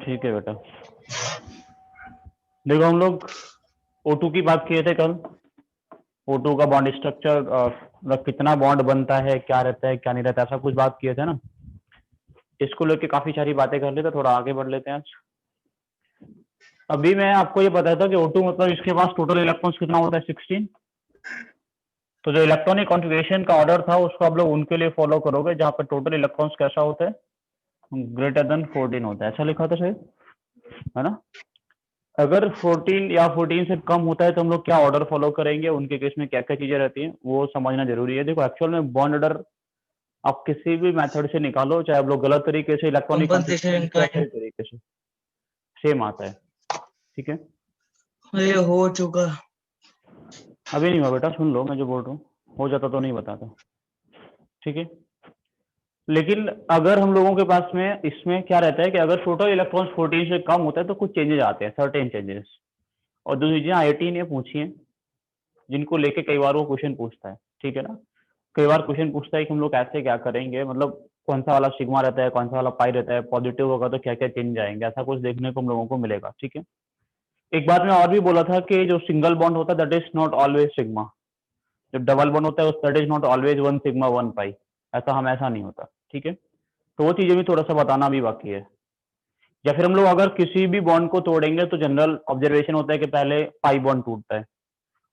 ठीक है बेटा, देखो हम लोग O2 की बात किए थे कल। O2 का बॉन्ड स्ट्रक्चर, मतलब कितना बॉन्ड बनता है, क्या रहता है क्या नहीं रहता, ऐसा कुछ बात किए थे ना। इसको लेके काफी सारी बातें कर लेते, थोड़ा आगे बढ़ लेते हैं आज। अभी मैं आपको ये बताया था कि O2 मतलब इसके पास टोटल इलेक्ट्रॉन्स कितना होता है, 16। तो जो इलेक्ट्रॉनिक कॉन्फ़िगरेशन का ऑर्डर था उसको आप लोग उनके लिए फॉलो करोगे जहां पर टोटल इलेक्ट्रॉन्स कैसा होता है, ग्रेटर देन 14 होता है, ऐसा लिखा था शायद, है ना। अगर 14 या 14 से कम होता है तो हम लोग क्या ऑर्डर फॉलो करेंगे, उनके केस में क्या क्या चीजें रहती हैं वो समझना जरूरी है। देखो एक्चुअल में बॉन्ड ऑर्डर आप किसी भी मेथड से निकालो, चाहे आप लोग गलत तरीके से इलेक्ट्रॉनिक कंपनसेशन कॉन्फ़िगरेशन का या सही तरीके से, सेम आता है। ठीक है, ये हो चुका। अभी नहीं हुआ बेटा, सुन लो मैं जो बोल रहा हूँ, हो जाता तो नहीं बताता। ठीक है, लेकिन अगर हम लोगों के पास में इसमें क्या रहता है कि अगर टोटल इलेक्ट्रॉन्स 14 से कम होता है तो कुछ चेंजेस आते हैं, सर्टेन चेंजेस। और दूसरी चीजें IIT ने पूछी हैं, जिनको लेके कई बार वो क्वेश्चन पूछता है। ठीक है ना, कई बार क्वेश्चन पूछता है कि हम लोग ऐसे क्या करेंगे, मतलब कौन सा वाला सिग्मा रहता है, कौन सा वाला पाई रहता है, पॉजिटिव होगा तो क्या क्या चेंज आएंगे, ऐसा कुछ देखने को हम लोगों को मिलेगा। ठीक है, एक बात मैं और भी बोला था कि जो सिंगल बॉन्ड होता है that is not always sigma, जब डबल बॉन्ड होता है that is not always 1 sigma 1 पाई, ऐसा हमेशा नहीं होता। ठीक है, तो वो चीजें भी थोड़ा सा बताना भी बाकी है। या फिर हम लोग अगर किसी भी बॉन्ड को तोड़ेंगे तो जनरल ऑब्जर्वेशन होता है कि पहले पाई बॉन्ड टूटता है,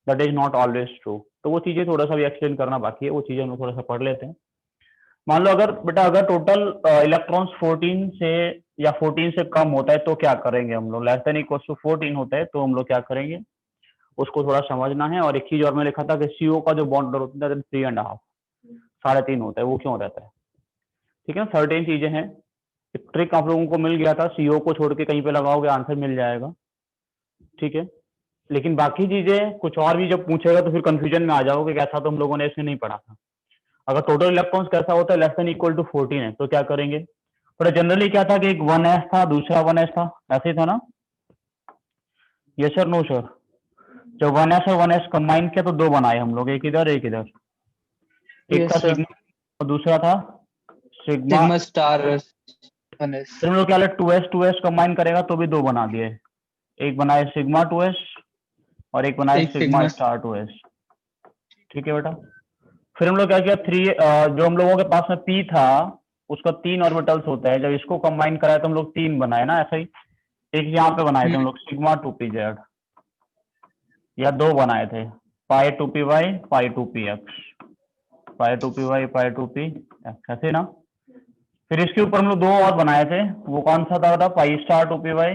that is not always true. तो वो चीजें थोड़ा सा भी एक्सप्लेन करना बाकी है, वो चीजें हम लोग थोड़ा सा पढ़ लेते हैं। मान लो अगर बेटा अगर टोटल इलेक्ट्रॉन्स 14 से या 14 से कम होता है तो क्या करेंगे हम लोग, लेस देन इक्वल टू 14 होता है तो हम लोग क्या करेंगे, उसको थोड़ा समझना है। और एक चीज और मैं लिखा था कि CO का जो बॉन्ड होता है 3.5, 3.5 होता है, वो क्यों रहता है। ठीक है ना, सर्टेन चीजें हैं। एक ट्रिक आप लोगों को मिल गया था, CO को छोड़ के कहीं पे लगाओगे आंसर मिल जाएगा। ठीक है, लेकिन बाकी चीजें कुछ और भी जब पूछेगा तो फिर कंफ्यूजन में आ जाओगे कि ऐसा तो हम लोगों ने इसमें नहीं पढ़ा था। अगर टोटल इलेक्ट्रॉन्स कैसा होता है, लेस देन इक्वल टू 14 है तो क्या करेंगे। पर जनरली क्या था कि एक 1s था, दूसरा 1s था, ऐसे ही था ना। Yes sir, no sir. जब 1s और 1s कंबाइन किया तो दो बनाए हम लोग, एक इधर एक इधर। एक था यस सर। सिग्मा और दूसरा था सिग्मा। Sigma star 1s। फिर हम लोग क्या 2s कंबाइन करेगा तो भी दो बना दिए, एक बनाए सिग्मा 2s और एक बनाए एक सिग्मा सिग्मा। Star 2s। ठीक है बेटा, फिर हम लोग क्या किया, जो हम लोगों के पास में P था उसका 3 ऑर्बिटल्स होता है, जब इसको कंबाइन कराया तो हम लोग 3 बनाए ना, ऐसा ही। एक यहाँ पे बनाए थे हम लोग सिग्मा 2pz, या दो बनाए थे पाई 2py पाई 2px, पाई 2py पाई 2px, ऐसे ना। फिर इसके ऊपर हम लोग दो और बनाए थे, वो कौन सा था बेटा, पाई स्टार 2py,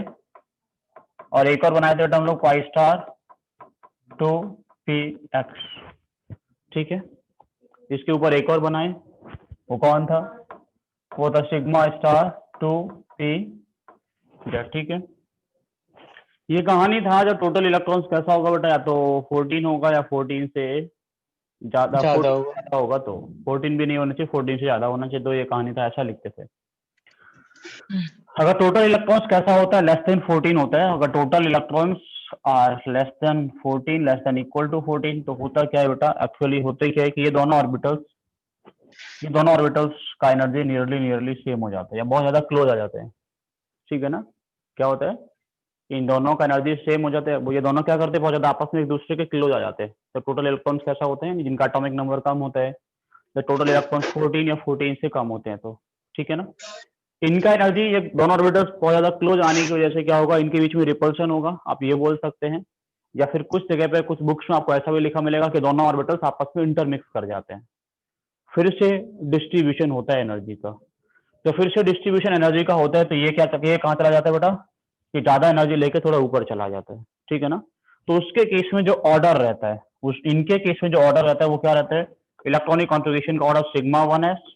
और एक और बनाए थे बेटा हम लोग पाई स्टार 2px। ठीक है, इसके ऊपर एक और बनाए, वो कौन था, वो था सिग्मा स्टार 2p। ठीक है, ये कहानी था जब टोटल इलेक्ट्रॉन्स कैसा होगा बेटा, या तो 14 होगा या 14 से ज्यादा, ज्यादा 14 होगा। से ज्यादा होगा तो 14 भी नहीं होना चाहिए, 14 से ज्यादा होना चाहिए, तो ये कहानी था, ऐसा लिखते थे। अगर टोटल इलेक्ट्रॉन्स कैसा होता है, लेस देन 14 होता है। अगर total electrons are less than 14, less than equal to 14, तो होता क्या है बेटा, एक्चुअली होता ही क्या है कि ये दोनों ऑर्बिटल्स का एनर्जी नियरली नियरली सेम हो जाता है या बहुत ज्यादा क्लोज आ जाते हैं। ठीक है ना, क्या होता है, इन दोनों का एनर्जी सेम हो जाता है, वो ये दोनों क्या करते हैं, बहुत ज्यादा आपस में एक दूसरे के क्लोज आ जाते हैं। तो टोटल इलेक्ट्रॉन्स कैसा होते हैं, जिनका एटॉमिक नंबर कम होता है, तो टोटल इलेक्ट्रॉन्स 14 या 14 से कम होते हैं तो। ठीक है ना, इनका एनर्जी, ये दोनों ऑर्बिटल्स बहुत ज्यादा क्लोज आने की वजह से क्या होगा, इनके बीच में रिपल्सन होगा, आप ये बोल सकते हैं। या फिर कुछ जगह पे कुछ बुक्स में आपको ऐसा भी लिखा मिलेगा कि दोनों ऑर्बिटल्स आपस में इंटरमिक्स कर जाते हैं, फिर से डिस्ट्रीब्यूशन होता है एनर्जी का। तो फिर से डिस्ट्रीब्यूशन एनर्जी का होता है तो ये क्या, ये कहाँ चला जाता है बेटा, कि ज्यादा एनर्जी लेके थोड़ा ऊपर चला जाता है। ठीक है ना, तो उसके केस में जो ऑर्डर रहता है, उस इनके केस में जो ऑर्डर रहता है वो क्या रहता है, इलेक्ट्रॉनिक कॉन्फ़िगरेशन का order sigma 1s,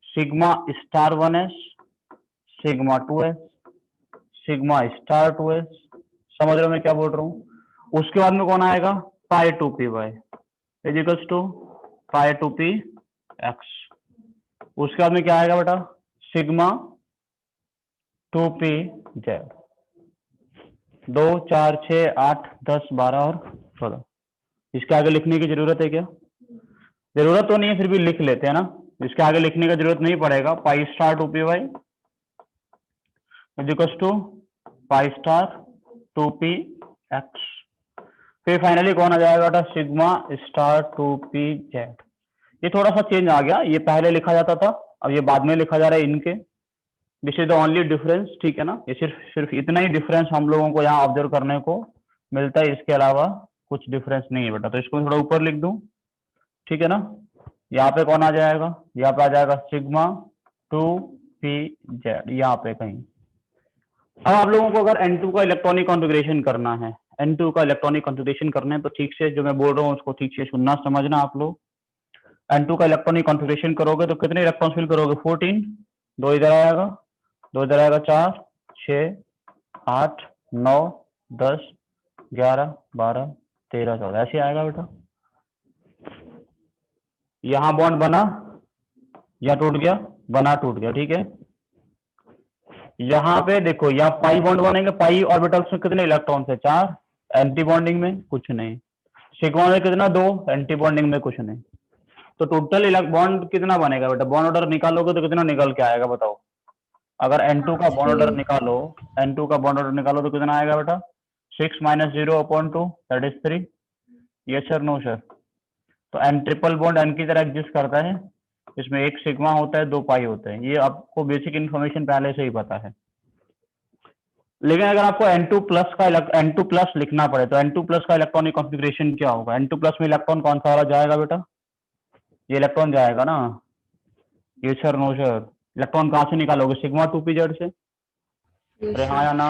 sigma star 1s, sigma 2s, sigma star 2s। समझ रहे हो मैं क्या बोल रहा हूँ। उसके बाद में कौन आएगा, पाई 2py equals to pi 2px। उसके बाद में क्या आएगा बेटा, सिग्मा 2pz। 2 4 6 8 10 12 और 16। इसके आगे लिखने की जरूरत है क्या, जरूरत तो नहीं है, फिर भी लिख लेते हैं ना। इसके आगे लिखने का जरूरत नहीं पड़ेगा, pi star 2py is equal to pi star 2p x। फिर फाइनली कौन आ जाएगा बेटा, सिग्मा स्टार 2p z। ये थोड़ा सा चेंज आ गया, ये पहले लिखा जाता था, अब ये बाद में लिखा जा रहा है इनके। This is the only difference, ठीक है ना। ये सिर्फ इतना ही डिफरेंस हम लोगों को यहाँ ऑब्जर्व करने को मिलता है, इसके अलावा कुछ डिफरेंस नहीं है बेटा। तो इसको थोड़ा ऊपर लिख दूं, ठीक है ना। यहाँ पे कौन आ जाएगा, यहाँ पे आ जाएगा सिग्मा 2p z, यहाँ पे कहीं। अब आप लोगों को अगर N2 का इलेक्ट्रॉनिक कॉन्फ़िगरेशन करना है, N2 का इलेक्ट्रॉनिक कॉन्फ़िगरेशन करना है, तो ठीक से जो मैं बोल रहा हूँ उसको ठीक से सुनना समझना आप लोग। N2 का इलेक्ट्रॉनिक कॉन्फ़िगरेशन करोगे तो कितने इलेक्ट्रॉन्स फिल करोगे, 14, 2 इधर आएगा, 2 इधर आएगा, 4, 6, 8, 9, 10, 11, 12, 13, 14, ऐसे आएगा बेटा। यहाँ बॉन्ड बना, यहाँ टूट गया, बना टूट गया, ठीक है। यहाँ पे देखो, यहाँ पाई बॉन्ड बनेंगे, पाई ऑर्बिटल्स में कितने इलेक्ट्रॉन्स है, 4, एंटी बॉन्डिंग में कुछ नहीं। सिग्मा में कितना, 2, एंटी बॉन्डिंग में कुछ नहीं। तो टोटल बॉन्ड कितना बनेगा बेटा, बॉन्ड ऑर्डर निकालोगे तो कितना निकल के आएगा बताओ। अगर N2 का बॉन्ड ऑर्डर निकालो, N2 का बॉन्ड ऑर्डर निकालो तो कितना आएगा बेटा, 6 - 0/2 that is 3। Yes sir, no sir. तो N ट्रिपल बॉन्ड N की तरह एग्जिस्ट करता है, इसमें एक सिग्मा होता है, 2 पाई होते हैं। ये आपको बेसिक इन्फॉर्मेशन पहले से ही पता है। लेकिन अगर आपको N2 प्लस का N2 प्लस लिखना पड़े तो N2 प्लस का इलेक्ट्रॉनिक कॉन्फ़िगरेशन क्या होगा। N2 प्लस में इलेक्ट्रॉन कौन सा वाला जाएगा बेटा, ये इलेक्ट्रॉन जाएगा ना। ये सर, नो सर। इलेक्ट्रॉन कहाँ से निकालोगे, सिग्मा 2p z से। अरे हाँ या ना।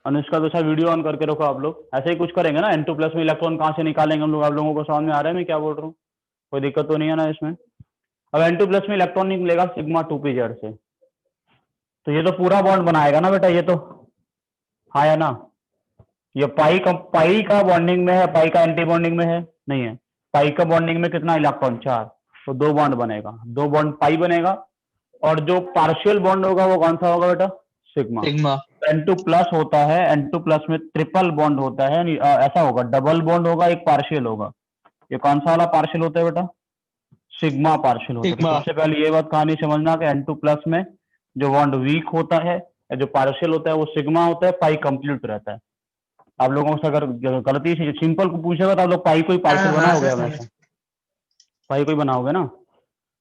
अनुष्का तो सर वीडियो ऑन करके रखो आप लोग, ऐसे ही कुछ करेंगे ना। N2 प्लस में इलेक्ट्रॉन कहाँ से निकालेंगे हम लोग, आप लोगों को समझ में आ रहा है मैं क्या बोल रहा हूँ, कोई दिक्कत तो नहीं है ना इसमें। अब N2 प्लस में इलेक्ट्रॉन निकलेगा सिग्मा 2p z से, तो ये तो पूरा बॉन्ड बनाएगा ना बेटा, ये तो, हाँ या ना। ये पाई का बॉन्डिंग में है, पाई का एंटी बॉन्डिंग में है, नहीं है। पाई का बॉन्डिंग में कितना इलेक्ट्रॉन, 4, तो 2 बॉन्ड बनेगा, 2 बॉन्ड पाई बनेगा। और जो पार्शियल बॉन्ड होगा वो कौन सा होगा बेटा, सिग्मा। सिग्मा। N2 प्लस होता है, N2 प्लस में ट्रिपल बॉन्ड होता है, ऐसा होगा, डबल बॉन्ड होगा, एक पार्शियल होगा। ये कौन सा वाला पार्शियल होता है बेटा, सिग्मा पार्शियल होता है। तो सिग्मा। सबसे पहले ये बात कहानी समझना कि N2 प्लस में जो बॉन्ड वीक होता है या जो पार्शियल होता है वो सिग्मा होता है, पाई कंप्लीट रहता है। आप लोगों से अगर गलती से सिंपल को पूछेगा तो आप लोग पाई को ही पार्शियल हाँ बनाओगे सर, हमेशा, समझ। पाई को ही बनाओगे ना।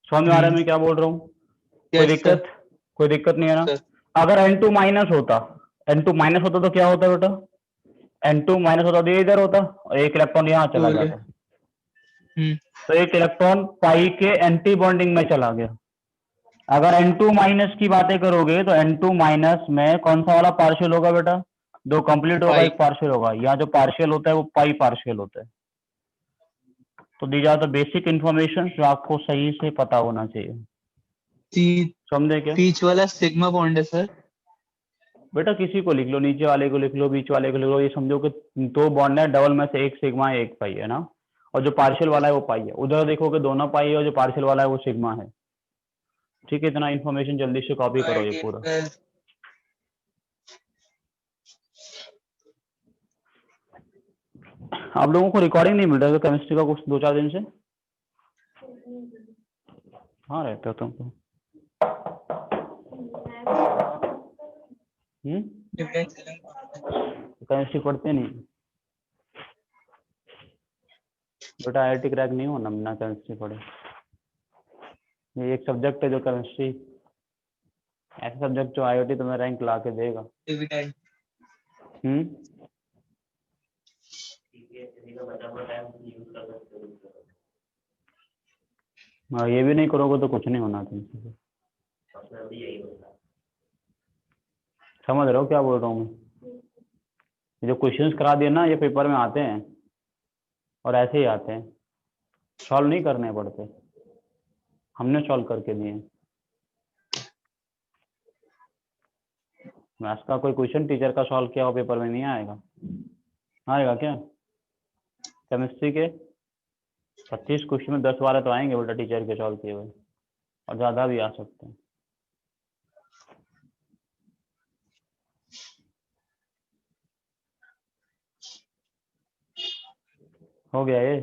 समझ में आ रहा है मैं क्या बोल रहा हूँ, कोई यस सर। दिक्कत, कोई दिक्कत नहीं है ना। सर। अगर N2 माइनस होता, N2 माइनस होता तो क्या होता बेटा, N2 माइनस होता तो ये इधर होता और एक इलेक्ट्रॉन यहाँ चला टूल। जाता, तो एक इलेक्ट्रॉन पाई के एंटी बॉन्डिंग में चला गया। अगर N2 माइनस की बातें करोगे तो N2 माइनस में कौन सा वाला पार्शियल होगा बेटा, 2 कंप्लीट होगा, पाई। एक पार्शियल होगा। यहाँ जो पार्शियल होता है वो पाई पार्शियल होता है। तो these are the basic information जो आपको सही से पता होना चाहिए, समझे क्या। बीच वाला सिग्मा बॉन्ड है सर। बेटा किसी को लिख लो, नीचे वाले को लिख लो, बीच वाले को लिख लो, ये समझो कि 2 बॉन्ड है, डबल में से एक सिग्मा है, एक पाई है ना। और जो पार्शियल वाला है वो पाई है, उधर देखोगे दोनों पाई है और जो पार्शियल वाला है वो सिग्मा है। ठीक है, इतना इन्फॉर्मेशन जल्दी से कॉपी करो ये पूरा। आप लोगों को रिकॉर्डिंग नहीं मिल रहा है केमिस्ट्री का कुछ 2-4 दिन से, हाँ रहते हो तुम तो। केमिस्ट्री पढ़ते नहीं बेटा, IIT क्रैक नहीं होना बिना केमिस्ट्री पढ़े। ये एक सब्जेक्ट है जो केमिस्ट्री, ऐसा सब्जेक्ट जो IIT तुम्हें रैंक ला के देगा। हाँ, ये भी नहीं करोगे तो कुछ नहीं होना तुमसे। समझ रहे हो क्या बोल रहा हूँ मैं, ये जो क्वेश्चंस करा दिए ना ये पेपर में आते हैं और ऐसे ही आते हैं, सॉल्व नहीं करने पड़ते, हमने सॉल्व करके दिए। मैथ्स का कोई क्वेश्चन टीचर का सॉल्व किया हुआ पेपर में नहीं आएगा, आएगा क्या। केमिस्ट्री के 25 क्वेश्चन में 10-12 तो आएंगे बेटा टीचर के सॉल्व किए हुए, और ज़्यादा भी आ सकते हैं। हो गया ये।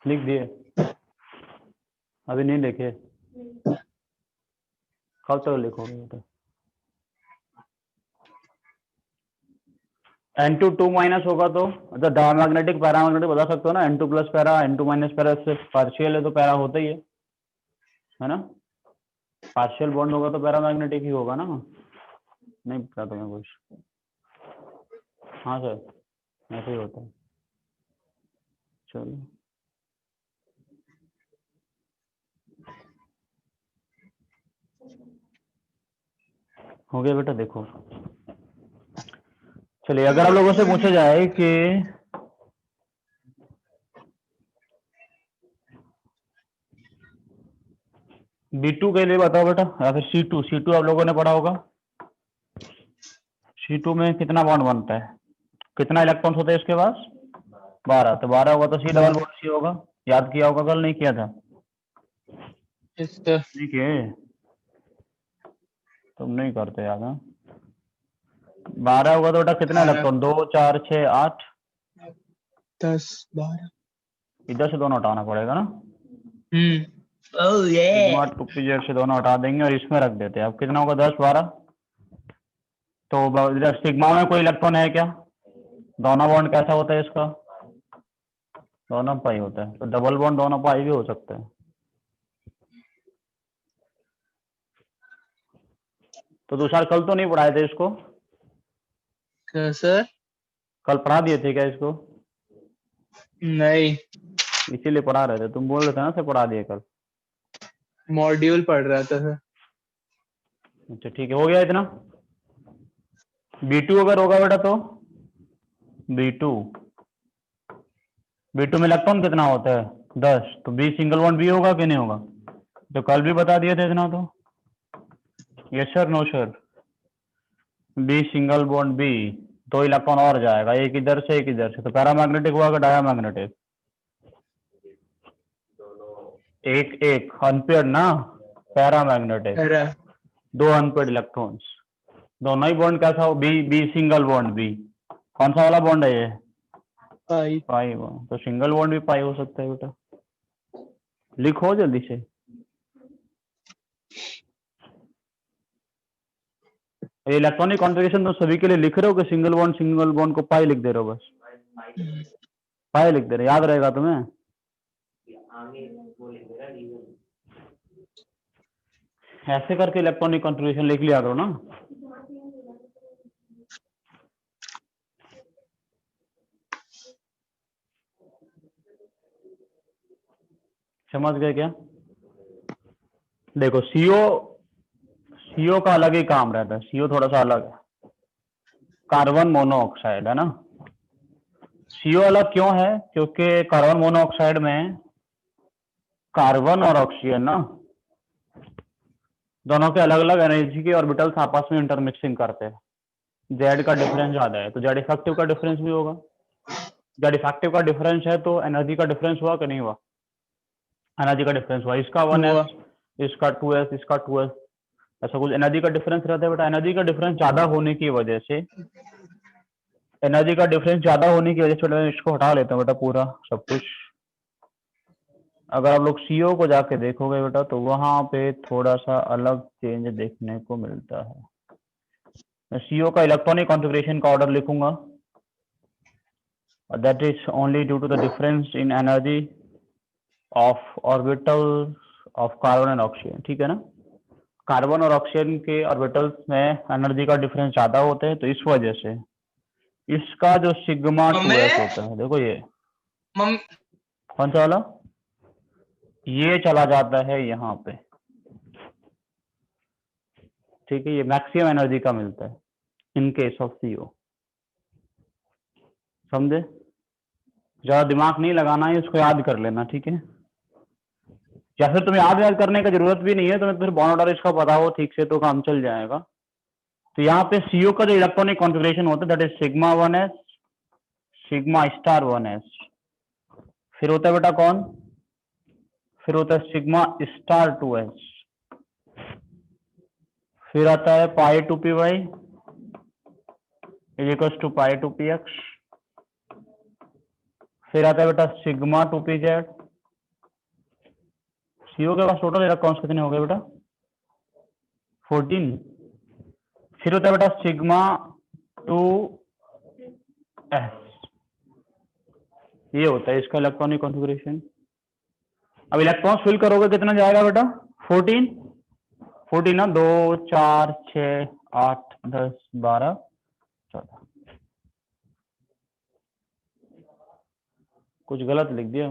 लिख दिए? अभी नहीं लिखे? कब तक लिखोगे बेटा? N2 2 माइनस होगा तो अच्छा डायमैग्नेटिक पैरामैग्नेटिक बता सकते हो ना, N2 plus para N2 minus para से पार्शियल है तो पैरा होता ही है ना? पार्शियल बॉन्ड होगा तो पैरामैग्नेटिक ही होगा ना? नहीं पता तुम्हें कुछ? हाँ सर ऐसे ही होता है। चलो हो गया बेटा। देखो चलिए, अगर आप लोगों से पूछा जाए कि B2 के लिए बताओ बेटा, या फिर C2 आप लोगों ने पढ़ा होगा। C2 में कितना बॉन्ड बनता है, कितना इलेक्ट्रॉन्स होते हैं इसके पास? 12। तो 12 होगा तो C डबल बॉन्ड C होगा। याद किया होगा, कल नहीं किया था? नहीं किए? तुम नहीं करते याद? 12 होगा तो बेटा कितना इलेक्ट्रॉन? 2 4 6 8 10 12। इधर से दोनों हटाना पड़ेगा ना। ओह ये सिग्मा 2p से दोनों हटा देंगे और इसमें रख देते हैं। अब कितना होगा? 10 12। तो इधर सिग्मा में कोई इलेक्ट्रॉन है क्या? दोनों बॉन्ड कैसा होता है इसका? दोनों पाई होता है। तो डबल बॉन्ड दोनों पाई भी हो सकता है। तो तुषार कल तो नहीं पढ़ाए थे इसको? सर कल पढ़ा दिए थे क्या इसको? नहीं, इसीलिए पढ़ा रहे थे, तुम बोल रहे थे ना से पढ़ा दिए कल। मॉड्यूल पढ़ रहा था सर। अच्छा ठीक है, हो गया इतना। B2 अगर होगा बेटा तो B2 में इलेक्ट्रॉन कितना होता है? 10। तो B सिंगल बॉन्ड B होगा कि नहीं होगा? तो कल भी बता दिए थे इतना। तो yes sir no sir? B single bond B, 2 electron और जाएगा, एक इधर से एक इधर से। तो पैरामैग्नेटिक हुआ कि डायमैग्नेटिक? एक एक अनपेयर्ड ना, पैरामैग्नेटिक। अरे 2 अनपेयर्ड इलेक्ट्रॉन्स, दोनों ही बॉन्ड कैसा हो? B single bond B। कौन सा वाला बॉन्ड है ये? Pi bond. तो सिंगल बॉन्ड भी पाई हो सकता है बेटा। लिखो जल्दी से। ये इलेक्ट्रॉनिक कॉन्फ़िगरेशन तो सभी के लिए लिख रहे हो कि सिंगल बॉन्ड को पाई लिख दे रहे हो? बस पाई लिख दे रहे, याद रहेगा तुम्हें? ऐसे करके इलेक्ट्रॉनिक कॉन्फ़िगरेशन लिख लिया करो ना। समझ गए क्या? देखो सीओ का अलग ही काम रहता है। सीओ थोड़ा सा अलग है, कार्बन मोनोऑक्साइड है ना। सीओ अलग क्यों है? क्योंकि कार्बन मोनोऑक्साइड में कार्बन और ऑक्सीजन ना दोनों के अलग अलग एनर्जी के ऑर्बिटल्स आपस में इंटरमिक्सिंग करते हैं। जेड का डिफरेंस ज्यादा है तो जेड इफेक्टिव का डिफरेंस भी होगा। जेड इफेक्टिव का डिफरेंस है तो एनर्जी का डिफरेंस हुआ कि नहीं हुआ? एनर्जी का डिफरेंस हुआ। इसका 1s, इसका 2s, इसका 2s, ऐसा कुछ एनर्जी का डिफरेंस रहता है बेटा। एनर्जी का डिफरेंस ज्यादा होने की वजह से बेटा इसको हटा लेते हैं बेटा, पूरा सब कुछ। अगर आप लोग सीओ को जाके देखोगे बेटा तो वहां पे थोड़ा सा अलग चेंज देखने को मिलता है। मैं सीओ का इलेक्ट्रॉनिक कॉन्फ़िगरेशन का ऑर्डर लिखूंगा, that is only due to the difference in energy of orbital of carbon and oxygen. ठीक है ना? कार्बन और ऑक्सीजन के ऑर्बिटल्स में एनर्जी का डिफरेंस ज्यादा होते हैं, तो इस वजह से इसका जो सिग्मा 2s होता है, देखो ये कौन सा वाला, ये चला जाता है यहाँ पे। ठीक है, ये मैक्सिमम एनर्जी का मिलता है इन केस ऑफ सीओ। समझे? ज्यादा दिमाग नहीं लगाना है, इसको याद कर लेना। ठीक है? या फिर तुम्हें याद करने की जरूरत भी नहीं है, तुम्हें फिर बॉन्ड ऑर्डर इसका पता हो ठीक से तो काम चल जाएगा। तो यहाँ पे सीओ का जो इलेक्ट्रॉनिक कॉन्फ़िगरेशन होता है that is sigma 1s, sigma star 1s। फिर होता है बेटा कौन? फिर होता है सिग्मा स्टार 2s। फिर आता है pi 2py is equal to pi 2px। फिर आता है बेटा सिग्मा 2pz CO के पास टोटल इलेक्ट्रॉन्स कितने हो गए बेटा? 14। फिर होता है बेटा सिग्मा 2s, ये होता है इसका इलेक्ट्रॉनिक कॉन्फ़िगरेशन। अब इलेक्ट्रॉन्स फिल करोगे कितना जाएगा बेटा? 14 ना, 2 4 6 8 10 12 14। कुछ गलत लिख दिया,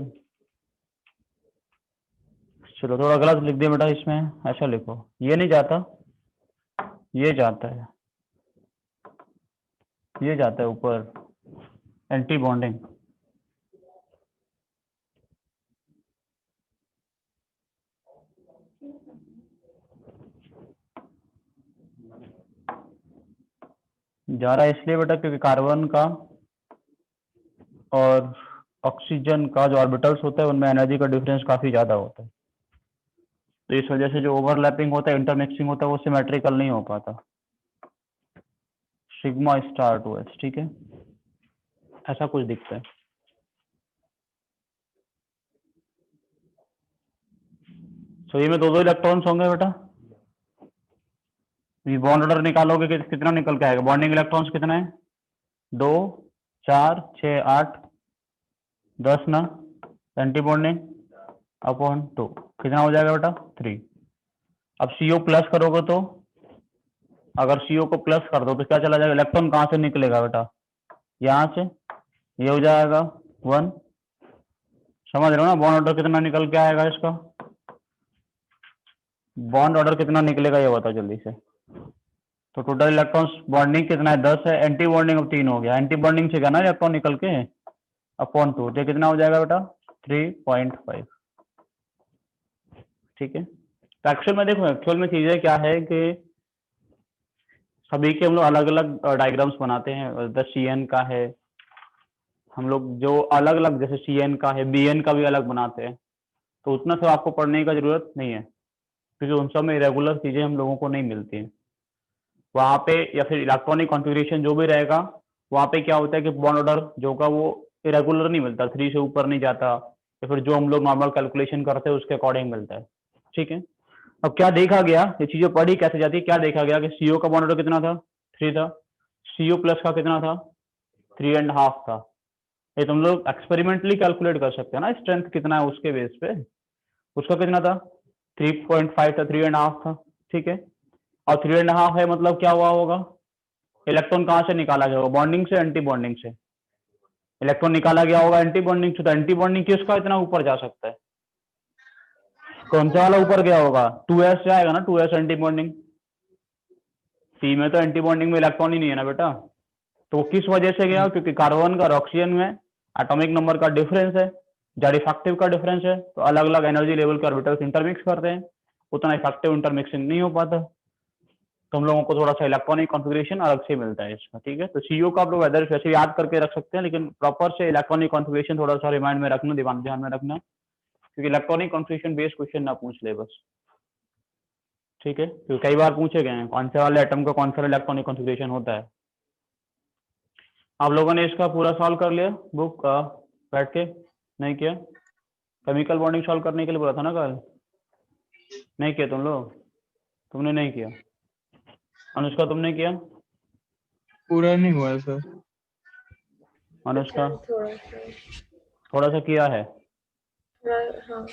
चलो थोड़ा गलत लिख दिया बेटा इसमें, ऐसा लिखो, ये नहीं जाता, ये जाता है, ये जाता है ऊपर, एंटी बॉन्डिंग। जा रहा है इसलिए बेटा क्योंकि कार्बन का और ऑक्सीजन का जो ऑर्बिटल्स होता है उनमें एनर्जी का डिफरेंस काफी ज्यादा होता है, तो इस वजह से जो ओवरलैपिंग होता है, इंटरमिक्सिंग होता है, वो सिमेट्रिकल नहीं हो पाता। सिग्मा स्टार 2s, ठीक है, ऐसा कुछ दिखता है। तो ये में दो इलेक्ट्रॉन्स होंगे बेटा, ये बॉन्ड ऑर्डर निकालोगे कि कितना निकल के आएगा? बॉन्डिंग इलेक्ट्रॉन्स कितना है? 2 4 6 8 10 ना, एंटी बॉन्डिंग अपॉन 2 कितना हो जाएगा बेटा? 3। अब CO प्लस करोगे तो, अगर CO को प्लस कर दो तो क्या चला जाएगा? इलेक्ट्रॉन कहाँ से निकलेगा बेटा? यहाँ से, ये हो जाएगा 1। समझ रहे हो ना? बॉन्ड ऑर्डर कितना निकल के आएगा इसका? बॉन्ड ऑर्डर कितना निकलेगा ये बताओ जल्दी से। तो टोटल इलेक्ट्रॉन्स बॉन्डिंग कितना है? 10 है, एंटी बॉन्डिंग अब 3 हो गया, एंटी बॉन्डिंग से क्या ना इलेक्ट्रॉन निकल के अपॉन 2, तो कितना हो जाएगा बेटा? 3.5। ठीक है, तो एक्चुअल में देखो, एक्चुअल में चीजें क्या है कि सभी के हम लोग अलग अलग डायग्राम्स बनाते हैं। जैसे CN का है, हम लोग जो अलग अलग, जैसे CN का है, BN का भी अलग बनाते हैं, तो उतना सब आपको पढ़ने का जरूरत नहीं है, क्योंकि उन सब में इरेगुलर चीजें हम लोगों को नहीं मिलती हैं वहाँ पे, या फिर इलेक्ट्रॉनिक कॉन्फ़िगरेशन जो भी रहेगा वहाँ पे क्या होता है कि बॉन्ड ऑर्डर जो का वो इरेगुलर नहीं मिलता, 3 से ऊपर नहीं जाता, या फिर जो हम लोग नॉर्मल कैलकुलेशन करते हैं उसके अकॉर्डिंग मिलता है। ठीक है, अब क्या देखा गया, ये चीजें पढ़ी कैसे जाती है, क्या देखा गया कि CO का बॉन्ड ऑर्डर कितना था? 3 था। CO प्लस का कितना था? 3.5 था। ये तुम लोग एक्सपेरिमेंटली कैलकुलेट कर सकते हैं ना, स्ट्रेंथ कितना है उसके बेस पे। उसका कितना था? 3.5 था, 3.5 था। ठीक है, और 3.5 है मतलब क्या हुआ होगा? इलेक्ट्रॉन कहाँ से निकाला गया होगा? बॉन्डिंग से, एंटी बॉन्डिंग से। इलेक्ट्रॉन निकाला गया होगा एंटी बॉन्डिंग से, तो एंटी बॉन्डिंग किसका इतना ऊपर जा सकता है? कौन सा वाला ऊपर गया होगा? 2s जाएगा ना, 2s एंटी बॉन्डिंग। सी में तो एंटी बॉन्डिंग में इलेक्ट्रॉन ही नहीं है ना बेटा, तो वो किस वजह से गया? क्योंकि कार्बन का और ऑक्सीजन में एटॉमिक नंबर का डिफरेंस है, जड़ इफेक्टिव का डिफरेंस है, तो अलग अलग एनर्जी लेवल के ऑर्बिटल्स इंटरमिक्स करते हैं, उतना इफेक्टिव इंटरमिक्सिंग नहीं हो पाता, तो हम लोगों को थोड़ा सा इलेक्ट्रॉनिक कॉन्फ़िगरेशन अलग से मिलता है इसका। ठीक है, तो CO का आप लोग वेदर वैसे याद करके रख सकते हैं, लेकिन प्रॉपर से इलेक्ट्रॉनिक कॉन्फ़िगरेशन थोड़ा सा रिमाइंड में रखना, ध्यान में रखना, क्योंकि इलेक्ट्रॉनिक कॉन्फ़िगरेशन बेस्ड क्वेश्चन ना पूछ ले बस। ठीक है, क्योंकि कई बार पूछे गए हैं कौन से वाले एटम का कौन सा इलेक्ट्रॉनिक कॉन्फ़िगरेशन होता है। आप लोगों ने इसका पूरा सॉल्व कर लिया बुक का बैठ के? नहीं किया? केमिकल बॉन्डिंग सॉल्व करने के लिए बोला था ना कल, नहीं किया तुम लोग? तुमने नहीं किया? अनुष्का तुमने किया? पूरा नहीं हुआ सर। अनुष्का थोड़ा सा थोड़ा सा किया है, हाँ।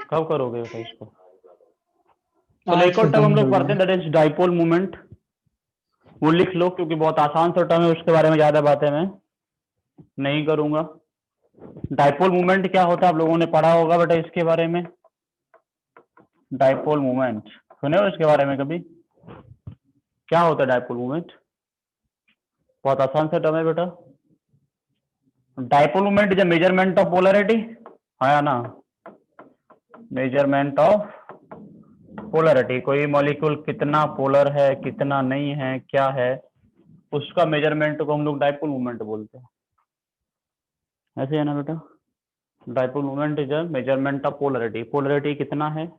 कब करोगे बेटा इसको? तो आज एक और टर्म खत्म हम लोग कर पढ़ते हैं, दैट इज डाइपोल मूवमेंट। वो लिख लो क्योंकि बहुत आसान सा टर्म है, उसके बारे में ज्यादा बातें मैं नहीं करूंगा। डाइपोल मूवमेंट क्या होता है आप लोगों ने पढ़ा होगा बेटा इसके बारे में। डाइपोल मूवमेंट सुने हो इसके बारे में कभी? क्या होता है डाइपोल मूवमेंट? बहुत आसान सा टर्म है बेटा। Dipole movement is a measurement of polarity, है ना? मेजरमेंट ऑफ पोलैरिटी, कोई मॉलिक्यूल कितना पोलर है, कितना नहीं है, क्या है, उसका मेजरमेंट को हम लोग डाइपोल मूवमेंट बोलते हैं। ऐसे है ना बेटा? Dipole movement is a measurement of polarity, polarity कितना है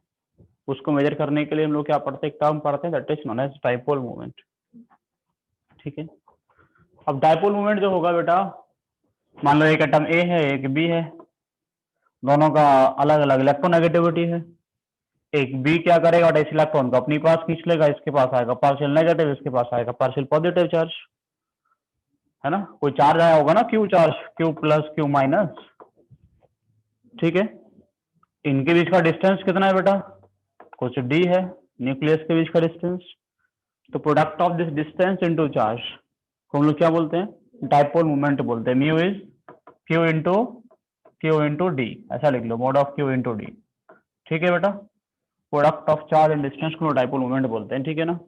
उसको मेजर करने के लिए हम लोग क्या पढ़ते हैं? टर्म पढ़ते हैं, that is known as dipole movement. ठीक है, अब डाइपोल मूवमेंट जो होगा बेटा, मान लो एक एटम A है एक B है, दोनों का अलग अलग इलेक्ट्रोनेगेटिविटी है। एक बी क्या करेगा, इस इलेक्ट्रॉन को अपनी पास खींच लेगा, इसके पास आएगा पार्शियल नेगेटिव, इसके पास आएगा पार्शियल पॉजिटिव चार्ज, है ना। कोई चार्ज आया होगा ना, Q charge, Q plus Q minus, ठीक है। इनके बीच का डिस्टेंस कितना है बेटा, कुछ डी है, न्यूक्लियस के बीच का डिस्टेंस। तो product of this distance into charge को हम लोग क्या बोलते हैं, डाइपोल मोमेंट बोलते हैं। Mu is q into d, ऐसा लिख लो, mod of q into d, ठीक है बेटा। Product of charge and distance को डाइपोल मोमेंट बोलते हैं, ठीक है ना।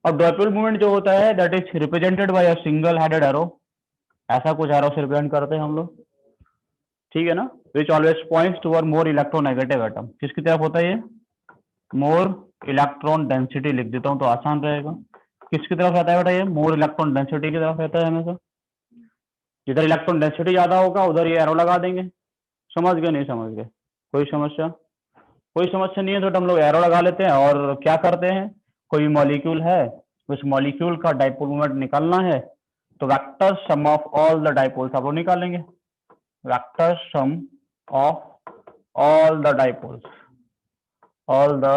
अब डाइपोल मोमेंट जो होता है that is represented by a single headed arrow, ऐसा कुछ एरो से रिप्रेजेंट करते हैं हम लोग, ठीक है ना। Which always points toward more electronegative atom, किसकी तरफ होता है ये, मोर इलेक्ट्रॉन डेंसिटी, लिख देता हूं तो आसान रहेगा। किसकी तरफ रहता है बेटा ये, मोर इलेक्ट्रॉन डेंसिटी की तरफ रहता है हमेशा। जिधर इलेक्ट्रॉन डेंसिटी ज्यादा होगा उधर ये एरो लगा देंगे। समझ गए, नहीं समझ गए, कोई समस्या, कोई समस्या नहीं है तो हम लोग एरो लगा लेते हैं। और क्या करते हैं, कोई मॉलिक्यूल है, उस मॉलिक्यूल का डाइपोल मोमेंट निकालना है तो vector sum of all the dipoles आप लोग निकालेंगे। Vector sum of all the dipoles, all the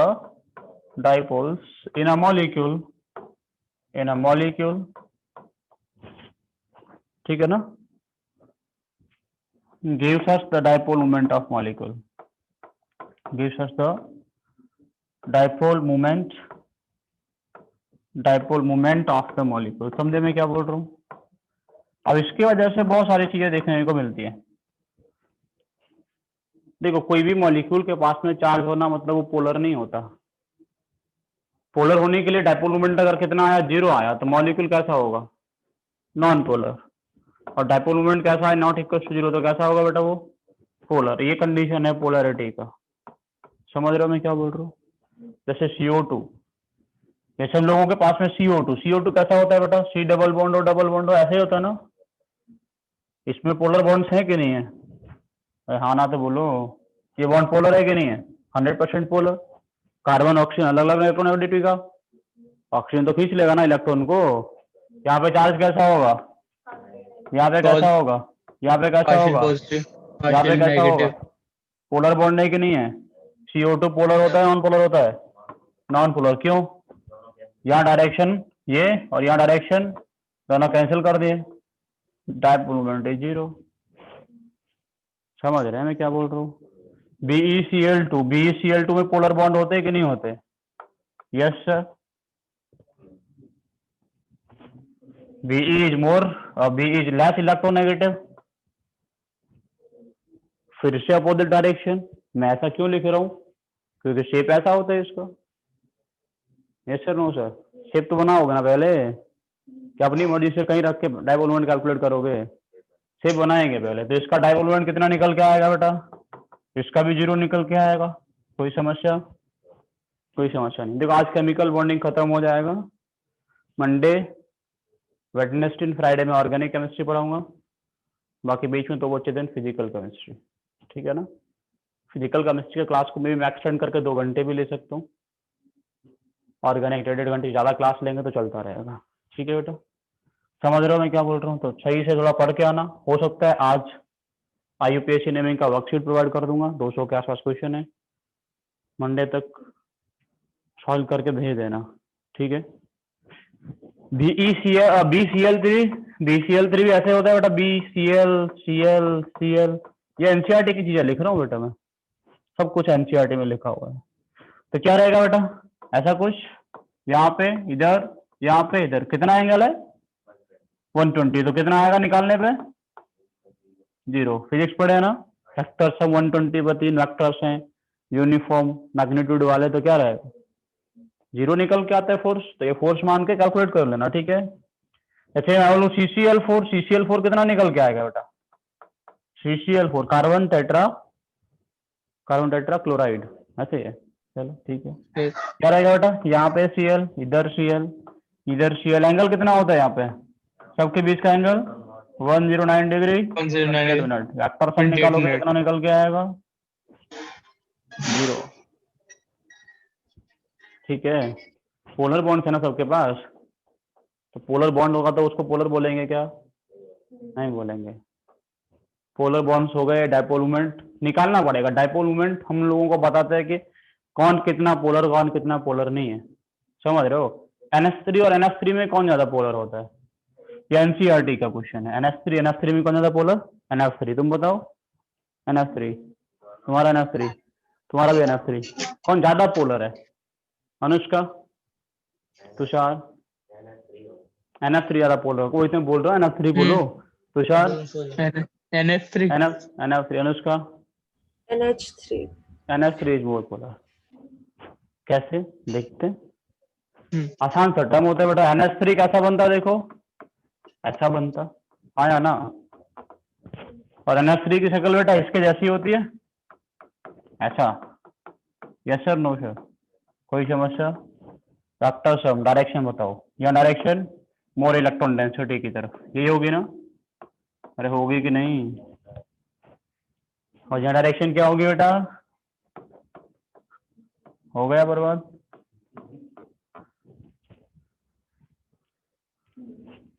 dipoles in a molecule, ठीक है ना, gives us the dipole moment of molecule, gives us the dipole moment of the molecule। समझे मैं क्या बोल रहा हूँ। अब इसकी वजह से बहुत सारी चीजें देखने को मिलती है। देखो कोई भी मॉलिक्यूल के पास में चार्ज होना मतलब वो पोलर नहीं होता। पोलर होने के लिए डाइपोल मोमेंट अगर कितना आया, 0 आया, तो मॉलिक्यूल कैसा होगा, नॉन पोलर। और डाइपोल मोमेंट कैसा है, नॉट इक्वल टू 0, तो कैसा होगा बेटा वो, पोलर। ये कंडीशन है पोलैरिटी का। समझ रहे हो मैं क्या बोल रहा हूँ। जैसे CO2, जैसे हम लोगों के पास में CO2 कैसा होता है बेटा, C डबल बॉन्ड और डबल बॉन्ड, ऐसे ही होता है ना। इसमें पोलर बॉन्ड्स हैं कि नहीं है, हाँ ना तो बोलो, ये बॉन्ड पोलर है कि नहीं है, 100% पोलर। कार्बन ऑक्सीजन अलग अलग इलेक्ट्रोनेगेटिविटी का, ऑक्सीजन तो खींच लेगा ना इलेक्ट्रॉन को। यहाँ पे चार्ज कैसा होगा, यहाँ पे कैसा होगा, यहाँ पे कैसा होगा, यहाँ पे कैसा होगा, पोलर बॉन्ड है कि नहीं है। CO2 पोलर होता है, नॉन पोलर होता है, नॉन पोलर। क्यों, यहाँ डायरेक्शन ये और यहाँ डायरेक्शन दोनों कैंसिल कर दिए, डाइपोल मोमेंट इज 0। समझ रहे हैं मैं क्या बोल रहा हूँ। BeCl2 में पोलर बॉन्ड होते हैं कि नहीं होते, yes sir. Be is less electronegative, फिर से अपोजिट डायरेक्शन। मैं ऐसा क्यों लिख रहा हूँ, क्योंकि शेप ऐसा होता है इसका। Yes sir, no sir, shape तो बनाओगे ना पहले, क्या अपनी मर्जी से कहीं रख के डाइपोल मोमेंट कैलकुलेट करोगे, शेप बनाएंगे पहले। तो इसका डाइपोल मोमेंट कितना निकल के आएगा बेटा, इसका भी 0 निकल के आएगा। कोई समस्या, कोई समस्या नहीं। देखो आज केमिकल बॉन्डिंग खत्म हो जाएगा, मंडे वेडनेसडे फ्राइडे में ऑर्गेनिक केमिस्ट्री पढ़ाऊंगा, बाकी बीच में तो बच्चे दिन फिजिकल केमिस्ट्री, ठीक है ना। फिजिकल केमिस्ट्री के क्लास को मैं एक्सटेंड करके 2 घंटे भी ले सकता हूँ, ऑर्गेनिक 1.5 घंटे ज़्यादा क्लास लेंगे तो चलता रहेगा, ठीक है बेटा। समझ रहे हो मैं क्या बोल रहा हूँ। तो सही से थोड़ा पढ़ के आना। हो सकता है आज IUPAC नेमिंग का वर्कशीट प्रोवाइड कर दूंगा, 200 के आसपास क्वेश्चन है, मंडे तक सॉल्व करके भेज देना, ठीक है। BCl3 भी ऐसे होता है बेटा, BCl ये NCERT की चीजें लिख रहा हूँ बेटा मैं, सब कुछ NCERT में लिखा हुआ है। तो क्या रहेगा बेटा, ऐसा कुछ, यहाँ पे इधर, यहाँ पे इधर, कितना एंगल है 120, तो कितना आएगा निकालने पे 0। फिजिक्स पढ़े ना, वेक्टर्स हैं 120 पर 3 वेक्टर्स हैं यूनिफॉर्म मैग्नीट्यूड वाले, तो क्या रहेगा 0 निकल के आता है फोर्स। तो ये फोर्स मान के कैलकुलेट कर लेना, ठीक है। जैसे मैं बोलूं CCl4 कितना निकल के आएगा बेटा, CCl4 कार्बन टेट्रा क्लोराइड, ऐसे है। चलो ठीक है, क्या रहेगा बेटा, यहाँ पे Cl, इधर Cl, एंगल कितना होता है यहाँ पे, सबके बीच का angle 109 degree. 109 minute, vector sum निकालोगे कितना निकल के आएगा 0, ठीक है। पोलर बॉन्ड है ना सबके पास, तो पोलर बॉन्ड होगा तो उसको पोलर बोलेंगे क्या, नहीं बोलेंगे। पोलर बॉन्ड्स हो गए, डाइपोल मोमेंट निकालना पड़ेगा। डाइपोल मोमेंट हम लोगों को बताता है कि कौन कितना पोलर, कौन कितना पोलर नहीं है। समझ रहे हो? NH3 और NF3 में कौन ज्यादा पोलर होता है? ये एनसीईआरटी का क्वेश्चन है। NH3 में कौन ज्यादा पोलर? NF3। तुम बताओ। NF3। तुम्हारा NF3, तुम्हारा भी NF3। कौन ज्यादा पोलर है? अनुष्का, तुषार? NF3 ज्यादा पोलर। कोई इसमें बोल रहा है NF3 बोलो। Tushar? NF3। NF3। Anushka? NH3। NF3 is more polar. कैसे देखते हैं? हम्म, आसान सा टर्म होता है बेटा। NH3 कैसा बनता, देखो ऐसा बनता, आया ना? और NH3 की शक्ल बेटा इसके जैसी होती है, ऐसा। Yes sir, no sir? कोई समस्या? डॉक्टर साहब डायरेक्शन बताओ। या डायरेक्शन मोर इलेक्ट्रॉन डेंसिटी की तरफ, यही होगी ना? अरे होगी कि नहीं? और यहाँ डायरेक्शन क्या होगी बेटा? हो गया बर्बाद।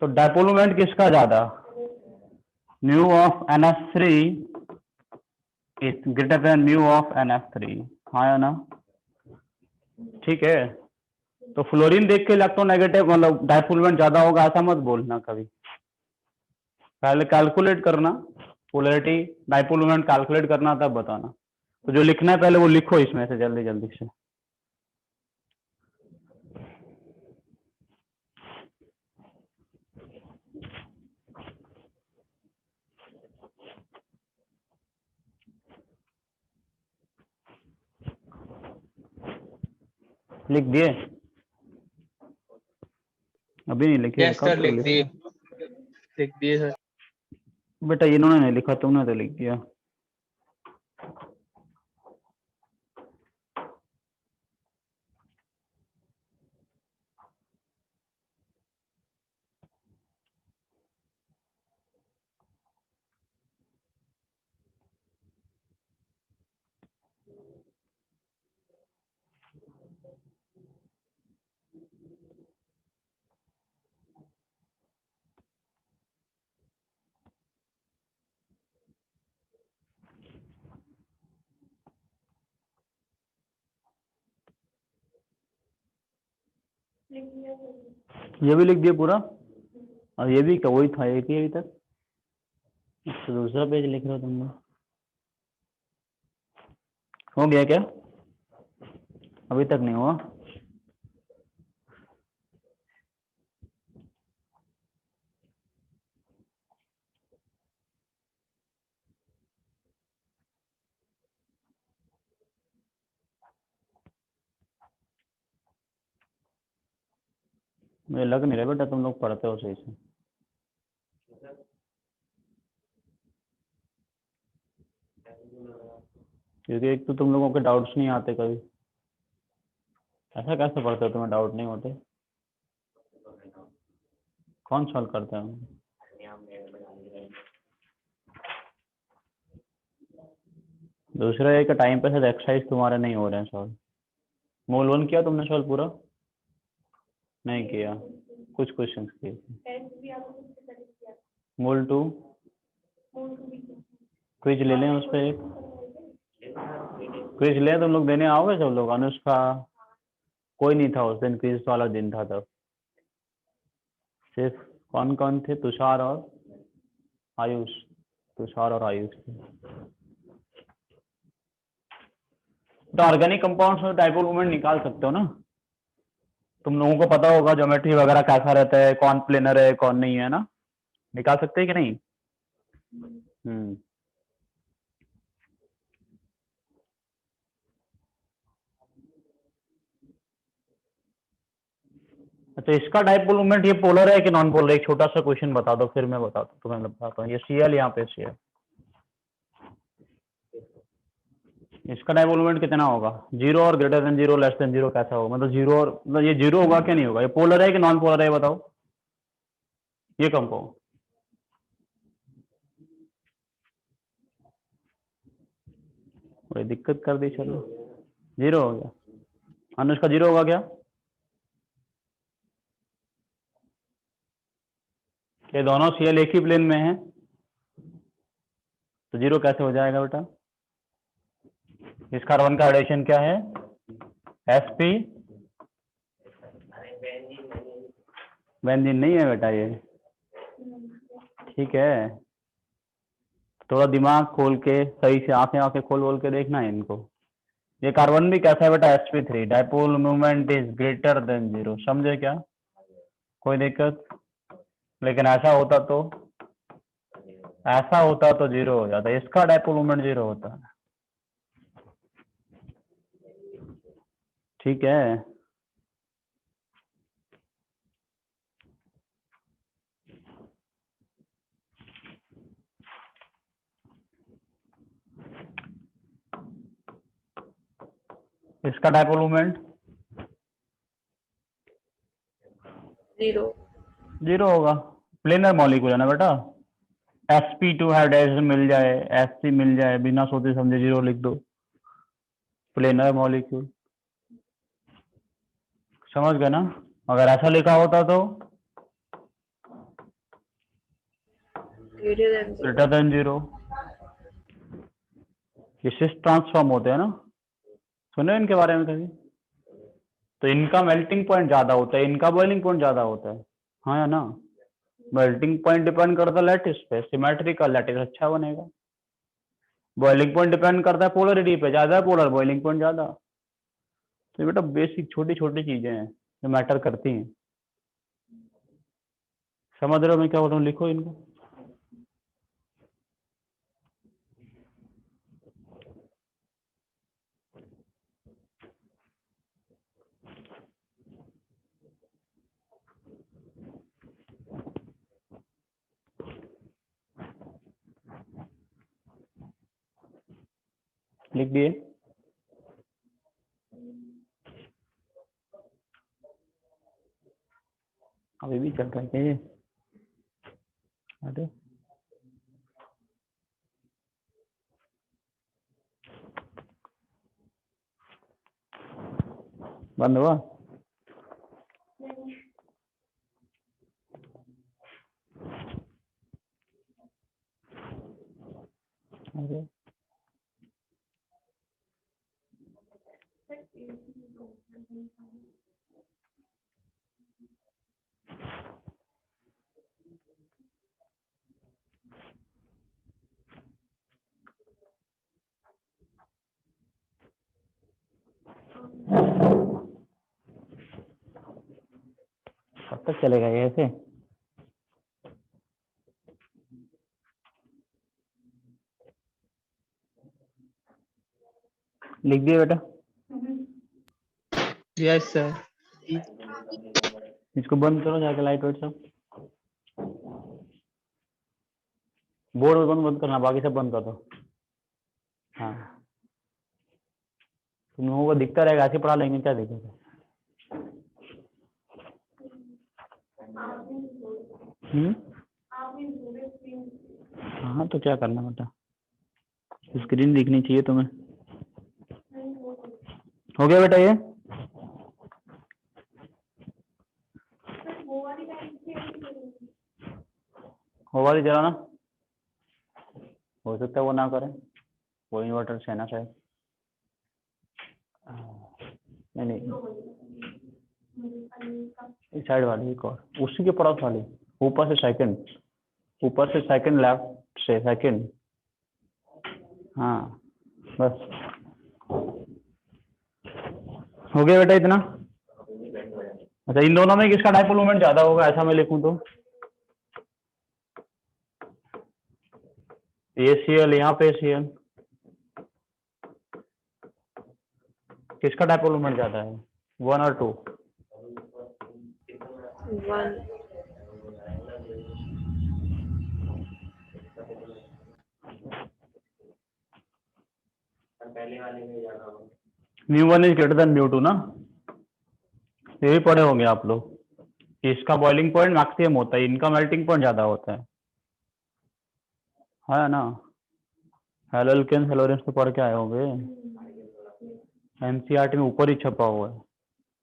तो डायपोल मोमेंट किसका ज्यादा? Mu of NH3 is greater than mu of NF3। हाँ या ना? ठीक है। तो फ्लोरीन देख के इलेक्ट्रोनेगेटिव मतलब डायपोल मोमेंट ज्यादा होगा ऐसा मत बोलना कभी। पहले कैलकुलेट करना पोलैरिटी, डायपोल मोमेंट कैलकुलेट करना, तब बताना। तो जो लिखना है पहले वो लिखो इसमें से जल्दी जल्दी से। लिख दिए? अभी नहीं लिखे? यस कब सर, तक लिख लिखे? दिए, लिख दिए सर। बेटा इन्होंने नहीं लिखा, तुमने तो लिख दिया। ये भी लिख दिया पूरा? और ये भी क्या वही था एक ही अभी तक? तो दूसरा पेज लिख रहे हो तुम लोग? हो गया क्या? अभी तक नहीं हुआ? मुझे लग नहीं रहा बेटा तुम लोग पढ़ते हो सही से। क्योंकि एक तो तुम लोगों के डाउट्स नहीं आते कभी। ऐसा कैसे पढ़ते हो तुम्हें डाउट नहीं होते? कौन सॉल्व करता है? दूसरा एक टाइम पे शायद एक्सरसाइज तुम्हारे नहीं हो रहे हैं सॉल्व। मोल 1 किया तुमने सॉल्व पूरा? नहीं किया, कुछ क्वेश्चन किए। मोल 2 क्विज ले लें उस पर एक। क्विज ले तुम लोग देने आओगे सब लोग? अनुष्का? कोई नहीं था उस दिन, क्विज वाला दिन था तब। सिर्फ कौन कौन थे? तुषार और आयुष। तुषार और आयुष थे। तो ऑर्गेनिक कंपाउंड्स में डायपोल मोमेंट निकाल सकते हो ना? तुम लोगों को पता होगा ज्योमेट्री वगैरह कैसा रहता है, कौन प्लेनर है कौन नहीं है ना? निकाल सकते हैं कि नहीं? अच्छा, इसका डायपोल मोमेंट ये पोलर है कि नॉन पोलर? एक छोटा सा क्वेश्चन बता दो फिर मैं बताता हूँ, तुम्हें बताता हूँ। ये Cl यहाँ पे Cl, इसका डायपोल मोमेंट कितना होगा? 0 और ग्रेटर देन 0, लेस देन 0 कैसा होगा? मतलब 0 और मतलब ये 0 होगा क्या नहीं होगा? ये पोलर है कि नॉन पोलर है बताओ? ये कंपाउंड बड़ी दिक्कत कर दी। चलो 0 हो गया। अनुष्का 0 होगा क्या? ये दोनों Cl एक ही प्लेन में है तो 0 कैसे हो जाएगा बेटा? इस कार्बन का एडिशन क्या है? sp, बेंजीन नहीं है बेटा ये, ठीक है। थोड़ा दिमाग खोल के सही से आंखें आंखें खोल बोल के देखना है इनको। ये कार्बन भी कैसा है बेटा? sp3, dipole movement is greater than 0, समझे क्या? कोई दिक्कत? लेकिन ऐसा होता तो 0 हो जाता, इसका डाइपोल मूवमेंट 0 होता है, ठीक है। इसका डाइपोल मूवमेंट 0. 0 होगा, प्लेनर मॉलिक्यूल है ना बेटा। sp2 हाइड्रोजन मिल जाए, sc मिल जाए, बिना सोचे समझे 0 लिख दो, प्लेनर मॉलिक्यूल, समझ गए ना? अगर ऐसा लिखा होता तो Greater than 0. Greater than 0। इससे ट्रांसफॉर्म होते हैं ना, सुने इनके बारे में कभी? तो इनका मेल्टिंग पॉइंट ज्यादा होता है, इनका बॉइलिंग पॉइंट ज्यादा होता है, हाँ या ना? मेल्टिंग पॉइंट डिपेंड करता है लैटिस पे, सिमेट्रिकल लैटिस अच्छा बनेगा। बॉइलिंग पॉइंट डिपेंड करता है पोलरिटी पे, ज्यादा है पोलर बॉइलिंग पॉइंट ज्यादा। तो बेटा बेसिक छोटी छोटी चीजें हैं जो मैटर करती हैं, समझ रहे हो मैं क्या बोल रहा हूँ? लिखो इनको। लिख दिए? अभी भी चल रहा है क्या ये? अरे बंद हुआ? अरे कब तक चलेगा ये ऐसे? लिख दिए बेटा? Yes, sir. इसको बंद करो जाके, लाइट वाइट सब, बोर्ड बंद बंद करना, बाकी सब बंद कर दो। हाँ, तुम लोगों को दिखता रहेगा, ऐसे पढ़ा लेंगे, क्या दिक्कत है? हाँ तो क्या करना बेटा, स्क्रीन दिखनी चाहिए तुम्हें। हो गया बेटा ये? वो वाली जलाना, हो सकता है वो ना करें, वो इन्वर्टर से है ना शायद। नहीं नहीं, इस साइड वाली एक और, उसी के पड़ोस वाली, ऊपर से सेकंड, ऊपर से सेकंड, लेफ्ट से सेकंड। हाँ बस, हो गया बेटा इतना? अच्छा, इन दोनों में किसका डाइपोल मोमेंट ज्यादा होगा, ऐसा मैं लिखूं तो? ACl, यहाँ पे ACl, किसका डाइपोल मोमेंट ज्यादा है, 1 और 2? 1. μ1 इज ग्रेटर देन μ2 ना, ये भी पढ़े होंगे आप लोग। इसका बॉइलिंग पॉइंट मैक्सिमम होता है, इनका मेल्टिंग पॉइंट ज्यादा होता है ना? हेलोल्केन हेलोरेंस तो पढ़ के आए होंगे, एनसीईआरटी में ऊपर ही छपा हुआ है,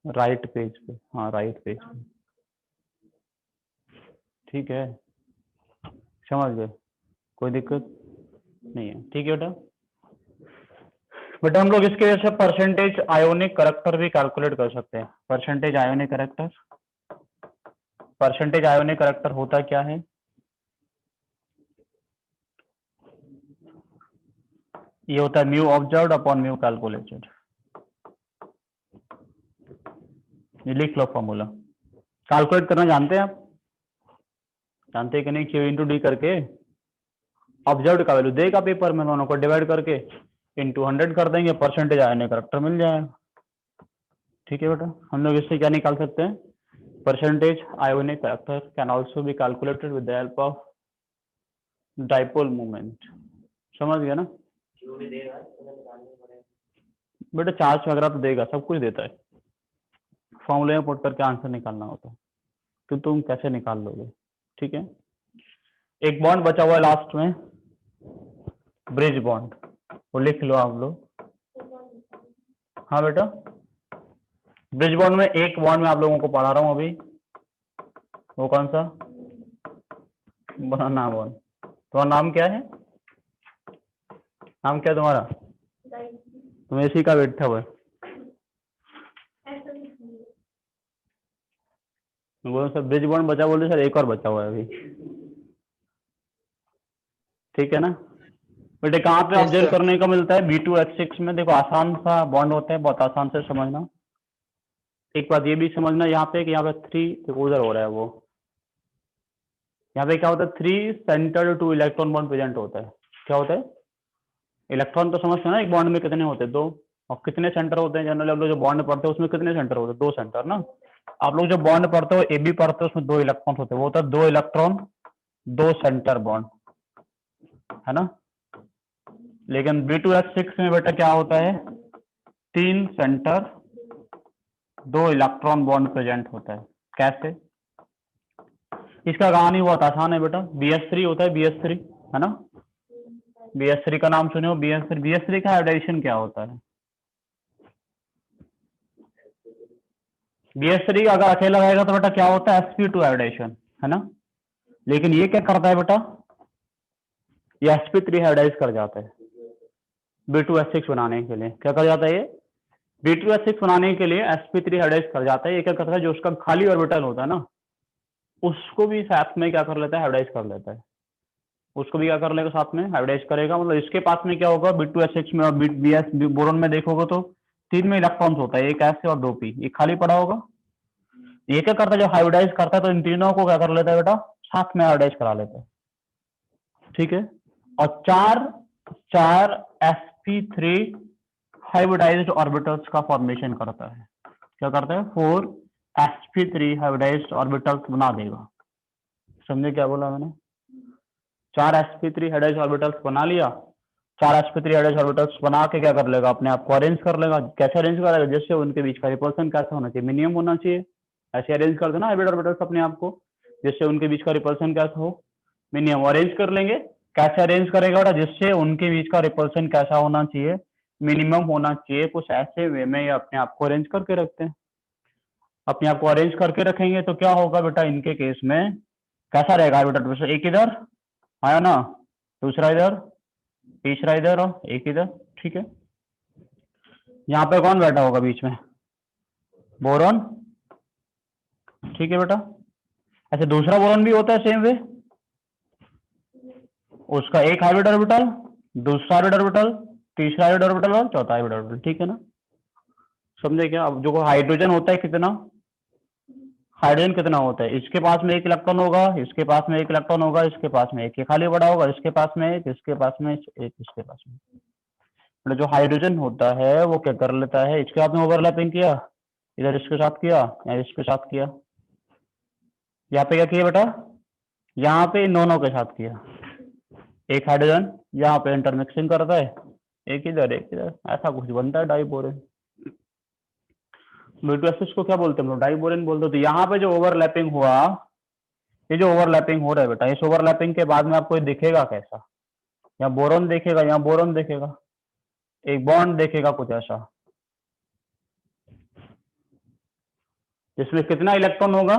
राइट पेज पे, हाँ राइट पेज पे, ठीक है, समझ गए? कोई दिक्कत नहीं है, ठीक है बेटा? बट हम लोग इसके वजह से परसेंटेज आयोनिक करैक्टर भी कैलकुलेट कर सकते हैं। Percentage ionic character, percentage ionic character होता क्या है? ये होता है mu observed upon mu calculated. ये लिख लो फॉर्मूला। कैलकुलेट करना जानते हैं आप? जानते हैं कि नहीं? क्यू इंटू डी करके ऑब्जर्व का वैल्यू देगा पेपर में, दोनों को डिवाइड करके इंटू 100 कर देंगे, परसेंटेज आयोनिक करैक्टर मिल जाएगा। ठीक है बेटा, हम लोग इससे क्या निकाल सकते हैं? Percentage ionic character can also be calculated with the help of dipole moment. समझ गया ना बेटा? चार्ज वगैरह तो देगा, सब कुछ देता है। फॉर्मूले में पुट करके आंसर निकालना होता है, तो तुम कैसे निकाल लोगे? ठीक है, एक बॉन्ड बचा हुआ है लास्ट में, ब्रिज बॉन्ड, वो लिख लो आप लोग। हाँ बेटा, ब्रिज बॉन्ड में एक बॉन्ड में आप लोगों को पढ़ा रहा हूं अभी, वो कौन सा? बनाना बॉन्ड। तुम्हारा नाम क्या है? नाम क्या है तुम्हारा? तुम इसी का बैठा हुआ है। बोलो सर ब्रिज बॉन्ड बचा, बोल रहे सर एक और बचा हुआ है अभी। ठीक है ना बेटे? कहाँ पे Yes, ऑब्जर्व sir. करने को मिलता है? B2H6 में। देखो आसान सा बॉन्ड होता है, बहुत आसान से समझना। एक बात ये भी समझना यहाँ पे कि यहाँ पे 3 उधर हो रहा है, वो यहाँ पे क्या होता है? 3 centre two electron bond present होता है। क्या होता है? इलेक्ट्रॉन तो समझते हैं ना, एक बॉन्ड में कितने होते हैं? 2। और कितने सेंटर होते हैं? जनरली आप लोग जो बॉन्ड पढ़ते हो उसमें कितने सेंटर होते हैं? 2 सेंटर ना। आप लोग जो बॉन्ड पढ़ते हो AB पढ़ते हो, उसमें 2 इलेक्ट्रॉन होते हैं, वो होता है 2 इलेक्ट्रॉन 2 सेंटर बॉन्ड, है ना। लेकिन B2H6 में बेटा क्या होता है? 3 सेंटर 2 इलेक्ट्रॉन बॉन्ड प्रेजेंट होता है। कैसे? इसका कहानी बहुत आसान है बेटा। BH3 होता है, BH3, है ना। BH3 का नाम सुने हो? BH3 का हाइब्रिडाइजेशन क्या होता है? BH3 अगर अकेला रहेगा तो बेटा क्या होता है? sp2 हाइब्रिडाइजेशन, है ना। लेकिन ये क्या करता है बेटा? ये sp3 हाइब्रिडाइज कर जाता है B2H6 बनाने के लिए। क्या कर जाता है ये? B2H6 बनाने के लिए sp3 हाइब्रिडाइज कर जाता है। ये क्या करता है? जो उसका खाली ऑर्बिटल होता है ना, उसको भी साथ में क्या कर लेता है? हाइब्रिडाइज कर लेता है। उसको भी क्या कर लेगा? साथ में हाइब्रिडाइज करेगा। मतलब इसके पास में क्या होगा? B2H6 में और BS बोरोन में देखोगे तो 3 में इलेक्ट्रॉन्स होता है, एक S और 2 P। ये खाली पड़ा होगा। ये क्या करता है? जब हाइब्रिडाइज करता है तो इन तीनों को क्या कर लेता है बेटा? साथ में हाइब्रिडाइज करा लेता है। ठीक है, और चार sp3 हाइब्रिडाइज्ड ऑर्बिटल्स का फॉर्मेशन करता है। क्या करता है? 4 sp3 हाइब्रिडाइज्ड ऑर्बिटल्स बना देगा। समझे क्या बोला मैंने? 4 sp3 हाइब्रिडाइज्ड ऑर्बिटल्स बना लिया। 4 sp3 हाइब्रिडाइज्ड ऑर्बिटल्स बना के क्या कर लेगा? अपने आप को अरेंज कर लेगा। कैसे अरेंज करेगा? जैसे उनके बीच का रिपल्सन कैसा होना चाहिए? मिनिमम होना चाहिए। ऐसे अरेंज कर देना हाइब्रिड ऑर्बिटल्स अपने आप को, जिससे उनके बीच का रिपल्सन कैसा हो? मिनिमम। अरेंज कर लेंगे। कैसे अरेंज करेगा बेटा? जिससे उनके बीच का रिपल्सन कैसा होना चाहिए? मिनिमम होना चाहिए। कुछ ऐसे वे में अपने आप को अरेंज करके रखते हैं। अपने आप को अरेंज करके रखेंगे तो क्या होगा बेटा? इनके केस में कैसा रहेगा बेटा? एक इधर आया ना, दूसरा इधर, तीसरा इधर और एक इधर। ठीक है, यहाँ पे कौन बैठा होगा बीच में? बोरॉन। ठीक है बेटा, ऐसे दूसरा बोरॉन भी होता है सेम वे। उसका एक हाइब्रिड ऑर्बिटल, दूसरा हाइब्रिड ऑर्बिटल, तीसरा हाइब्रिड ऑर्बिटल और चौथा हाइब्रिड ऑर्बिटल। ठीक है ना, समझे क्या? अब जो हाइड्रोजन होता है कितना, हाइड्रोजन कितना होता है? इसके पास में 1 इलेक्ट्रॉन होगा, इसके पास में 1 इलेक्ट्रॉन होगा, इसके पास में 1, ये खाली पड़ा होगा, इसके पास में 1, इसके पास में 1, इसके पास में। मतलब जो हाइड्रोजन होता है वो क्या कर लेता है? इसके साथ में ओवरलैपिंग किया, इधर इसके साथ किया या इसके साथ किया। यहाँ पे क्या किया बेटा? यहाँ पे इन दोनों के साथ किया। एक हाइड्रोजन यहाँ पे इंटरमिक्सिंग करता है, एक इधर एक इधर, ऐसा कुछ बनता है डाइबोरेन। B2H6 को क्या बोलते हैं हम लोग? डाइबोरेन बोलते हैं। तो यहाँ पे जो ओवरलैपिंग हुआ, ये जो ओवरलैपिंग हो रहा है बेटा, इस ओवरलैपिंग के बाद में आपको ये दिखेगा कैसा? यहाँ बोरॉन देखेगा, यहाँ बोरॉन देखेगा, एक बॉन्ड देखेगा कुछ ऐसा, जिसमें कितना इलेक्ट्रॉन होगा?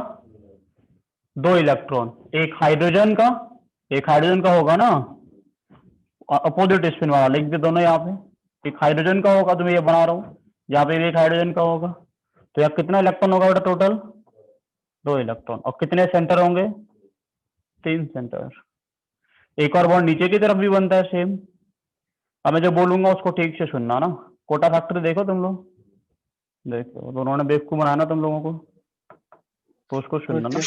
2 इलेक्ट्रॉन। एक हाइड्रोजन का होगा ना, अपोजिट स्पिन वाला, लिख दे दोनों यहाँ पे। एक हाइड्रोजन का होगा, तो मैं ये बना रहा हूँ, यहाँ पे भी एक हाइड्रोजन का होगा, तो यहाँ कितना इलेक्ट्रॉन होगा बेटा टोटल? 2 इलेक्ट्रॉन। और कितने सेंटर होंगे? 3 सेंटर। एक और बॉन्ड नीचे की तरफ भी बनता है सेम। अब मैं जो बोलूंगा उसको ठीक से सुनना ना। कोटा फैक्टर देखो तुम लोग, देखो तो उन्होंने बेवकूफ बनाया ना तुम लोगों को, तो उसको सुनना ना,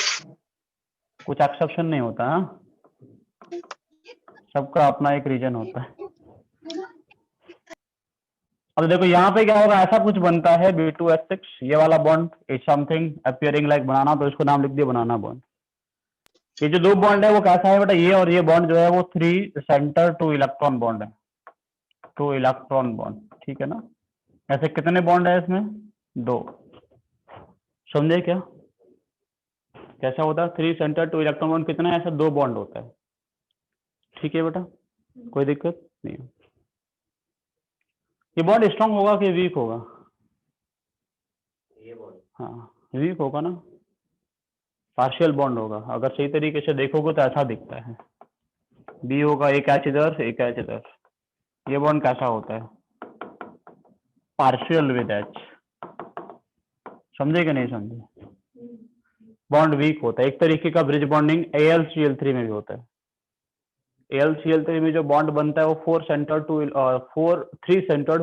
Okay. कुछ एक्सेप्शन नहीं होता है, सबका अपना एक रीजन होता है। अब देखो यहाँ पे क्या होगा, ऐसा कुछ बनता है B2H6, ये वाला bond is something appearing like banana, तो इसको नाम लिख दिया बनाना बॉन्ड। ये जो 2 बॉन्ड है वो कैसा है बेटा, ये और ये बॉन्ड जो है वो 3 सेंटर 2 इलेक्ट्रॉन बॉन्ड है, 2 इलेक्ट्रॉन बॉन्ड, ठीक है ना। ऐसे कितने बॉन्ड है इसमें? 2। समझे क्या कैसा होता है? 3 सेंटर 2 इलेक्ट्रॉन बॉन्ड कितना है? ऐसा 2 बॉन्ड होता है, ठीक है बेटा, कोई दिक्कत नहीं है। ये बॉन्ड स्ट्रांग होगा कि वीक होगा? हाँ वीक होगा ना, पार्शियल बॉन्ड होगा। अगर सही तरीके से देखोगे तो ऐसा दिखता है, बी होगा, एक एच इधर एक एच इधर। ये बॉन्ड कैसा होता है? Partial with H. समझे कि नहीं समझे? बॉन्ड वीक होता है। एक तरीके का ब्रिज बॉन्डिंग AlCl3 में भी होता है। AlCl3 में जो बॉन्ड बनता है वो 3 सेंटर्ड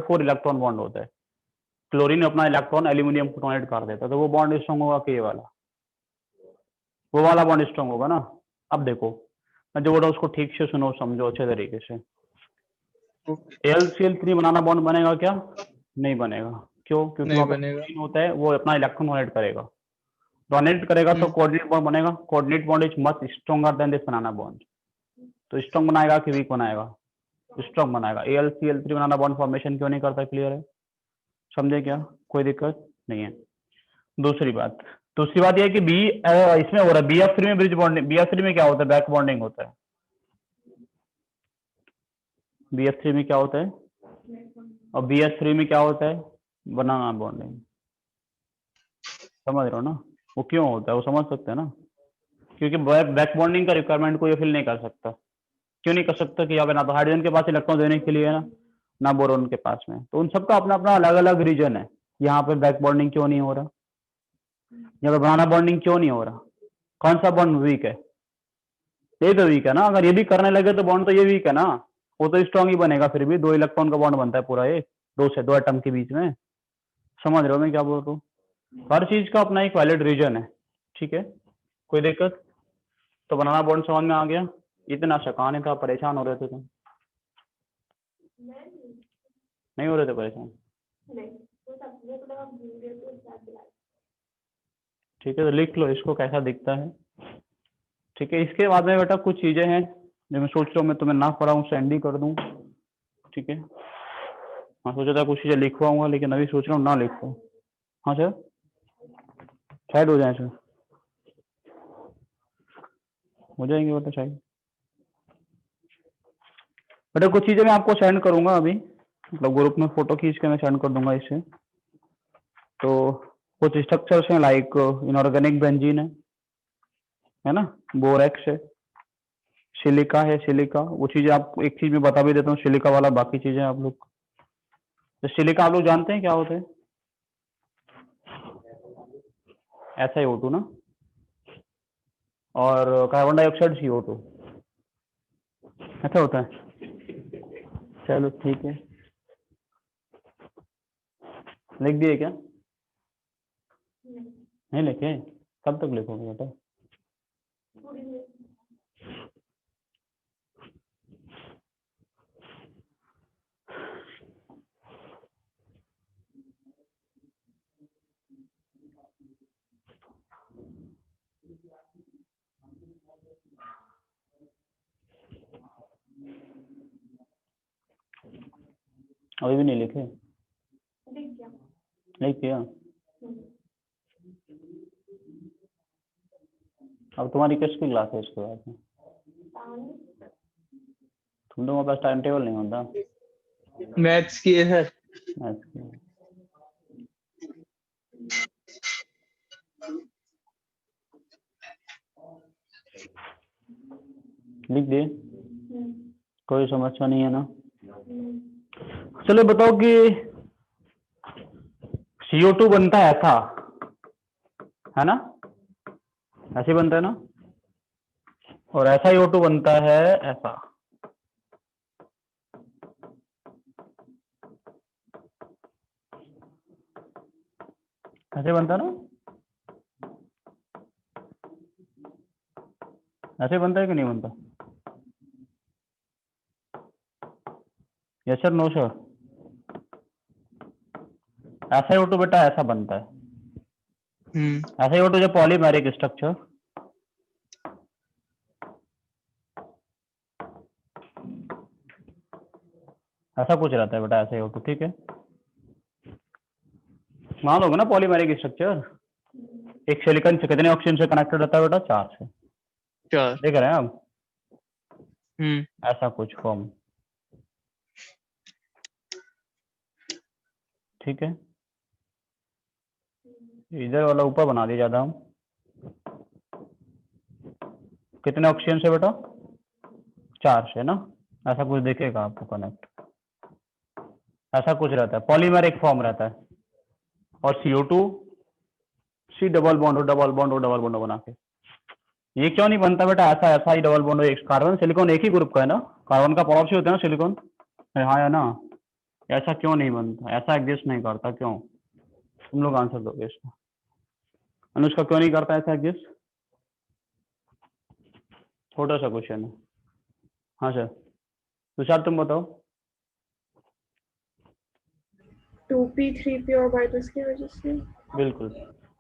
4 इलेक्ट्रॉन बॉन्ड होता है। क्लोरीन अपना इलेक्ट्रॉन एल्यूमिनियम को डोनेट कर देता है, तो वो बॉन्ड स्ट्रॉन्ग होगा कि ये वाला? वो वाला बॉन्ड स्ट्रॉन्ग होगा ना। अब देखो मैं जो बोल रहा हूँ उसको ठीक से सुनो, समझो अच्छे तरीके से। AlCl3 बनाना बॉन्ड बनेगा क्या? नहीं बनेगा। क्यों? क्योंकि नहीं वहां पर बनेगा। क्लोरीन होता है, वो अपना इलेक्ट्रॉन डोनेट करेगा। डोनेट करेगा तो कोऑर्डिनेट बॉन्ड बनेगा। Coordinate bond is much stronger than this banana bond. तो स्ट्रॉन्ग बनाएगा कि वीक बनाएगा? स्ट्रॉन्ग बनाएगा। AlCl3 बनाना बॉन्ड फॉर्मेशन क्यों नहीं करता? क्लियर है? समझे क्या? कोई दिक्कत नहीं है। दूसरी बात ये है कि बी इसमें हो रहा है, BF3 में ब्रिज बॉन्डिंग। BF3 में क्या होता है? बैक बॉन्डिंग होता है। BF3 में क्या होता है? और BH3 में क्या होता है? बनाना बॉन्डिंग। समझ रहे हो ना? वो क्यों होता है वो समझ सकते हैं ना, क्योंकि बैक बॉन्डिंग का रिक्वायरमेंट को ये फिल नहीं कर सकता। क्यों नहीं कर सकता? कि यहाँ पे ना तो हाइड्रोजन के पास इलेक्ट्रॉन देने के लिए है ना बोरोन के पास में, तो उन सबका अपना अपना अलग अलग रीजन है। यहाँ पे बैक बॉन्डिंग क्यों नहीं हो रहा? यहाँ पे बनाना बॉन्डिंग क्यों नहीं हो रहा? कौन सा बॉन्ड वीक है? ये तो वीक है ना। अगर ये भी करने लगे तो बॉन्ड तो ये वीक है ना, वो तो स्ट्रॉन्ग ही बनेगा। फिर भी 2 इलेक्ट्रॉन का बॉन्ड बनता है पूरा, ये 2 एटम के बीच में। समझ रहे हो मैं क्या बोल रहा हूँ? हर चीज का अपना एक वैलिड रीजन है, ठीक है, कोई दिक्कत? तो बनाना बॉन्ड समझ में आ गया? इतना शकाने था, परेशान हो रहे थे तुम? नहीं हो रहे थे परेशान? ठीक है, तो लिख लो इसको कैसा दिखता है, ठीक है। इसके बाद में बेटा कुछ चीजें हैं जो मैं सोच रहा हूँ मैं तुम्हें ना पढ़ाऊँ, सेंड ही कर दूँ, ठीक है। हाँ सोचा था कुछ चीजें लिखवाऊंगा, लेकिन अभी सोच रहा हूँ ना लिखवाऊँ। हाँ सर, शायद हो जाए सर, हो जाएंगे बेटा शायद। बेटा कुछ चीजें मैं आपको सेंड करूंगा अभी, मतलब ग्रुप में फोटो खींच के मैं सेंड कर दूंगा इससे। तो कुछ स्ट्रक्चर्स हैं लाइक इनऑर्गेनिक बेंजीन है ना, बोरेक्स है, सिलिका है, सिलिका। वो चीजें आप एक चीज में बता भी देता हूँ, सिलिका वाला, बाकी चीजें आप लोग। तो सिलिका आप लोग जानते हैं क्या होते हैं? SiO2 ना, और कार्बन डाइऑक्साइड CO2, ऐसा होता है। चलो ठीक है, लिख दिए क्या? नहीं लिखे? कब तक लिखोगे बेटा? अभी भी नहीं लिखे? लिख दिया? अब तुम्हारी किसकी क्लास है इसके बाद में? तुम लोगों के पास टाइम टेबल नहीं होता? मैथ्स की है सर। अच्छा, लिख दिए? कोई समस्या नहीं है ना? चलो बताओ कि CO2 बनता है ऐसा, है ना, ऐसे बनता है ना, और ऐसा CO2 बनता है ऐसा। ऐसे बनता है ना, ऐसे बनता है कि नहीं बनता? Yes sir, no sir? ऐसा CO2 बेटा ऐसा बनता है, ऐसा CO2 जो पॉलीमेरिक स्ट्रक्चर, ऐसा कुछ रहता है बेटा, ऐसा CO2, ठीक है। मान लोगे ना पॉलीमेरिक स्ट्रक्चर, एक सिलिकॉन से कितने ऑक्सीजन से कनेक्टेड रहता है बेटा? 4 से। 4। देख रहे हैं आप, ऐसा कुछ फॉर्म, ठीक है। इधर वाला ऊपर बना दिया ज्यादा हम, कितने ऑक्सीजन से बेटा? 4 से ना, ऐसा कुछ दिखेगा आपको कनेक्ट, ऐसा कुछ रहता है, पॉलीमेरिक फॉर्म रहता है। और CO2 C double bond double bond double bond बना के, ये क्यों नहीं बनता बेटा? ऐसा ऐसा ही डबल बॉन्ड, एक कार्बन सिलिकॉन एक ही ग्रुप का है ना, कार्बन का पड़ोसी होता है ना सिलिकॉन, हाँ या ना? ऐसा क्यों नहीं बनता? ऐसा एग्जिस्ट नहीं करता, क्यों? तुम लोग आंसर दोगे इसका। अनुष्का क्यों नहीं करता ऐसा एग्जिस्ट? छोटा सा क्वेश्चन है। हाँ सर, तुषार तुम बताओ। 2p 3p ऑर्बिटल्स की वजह से। बिल्कुल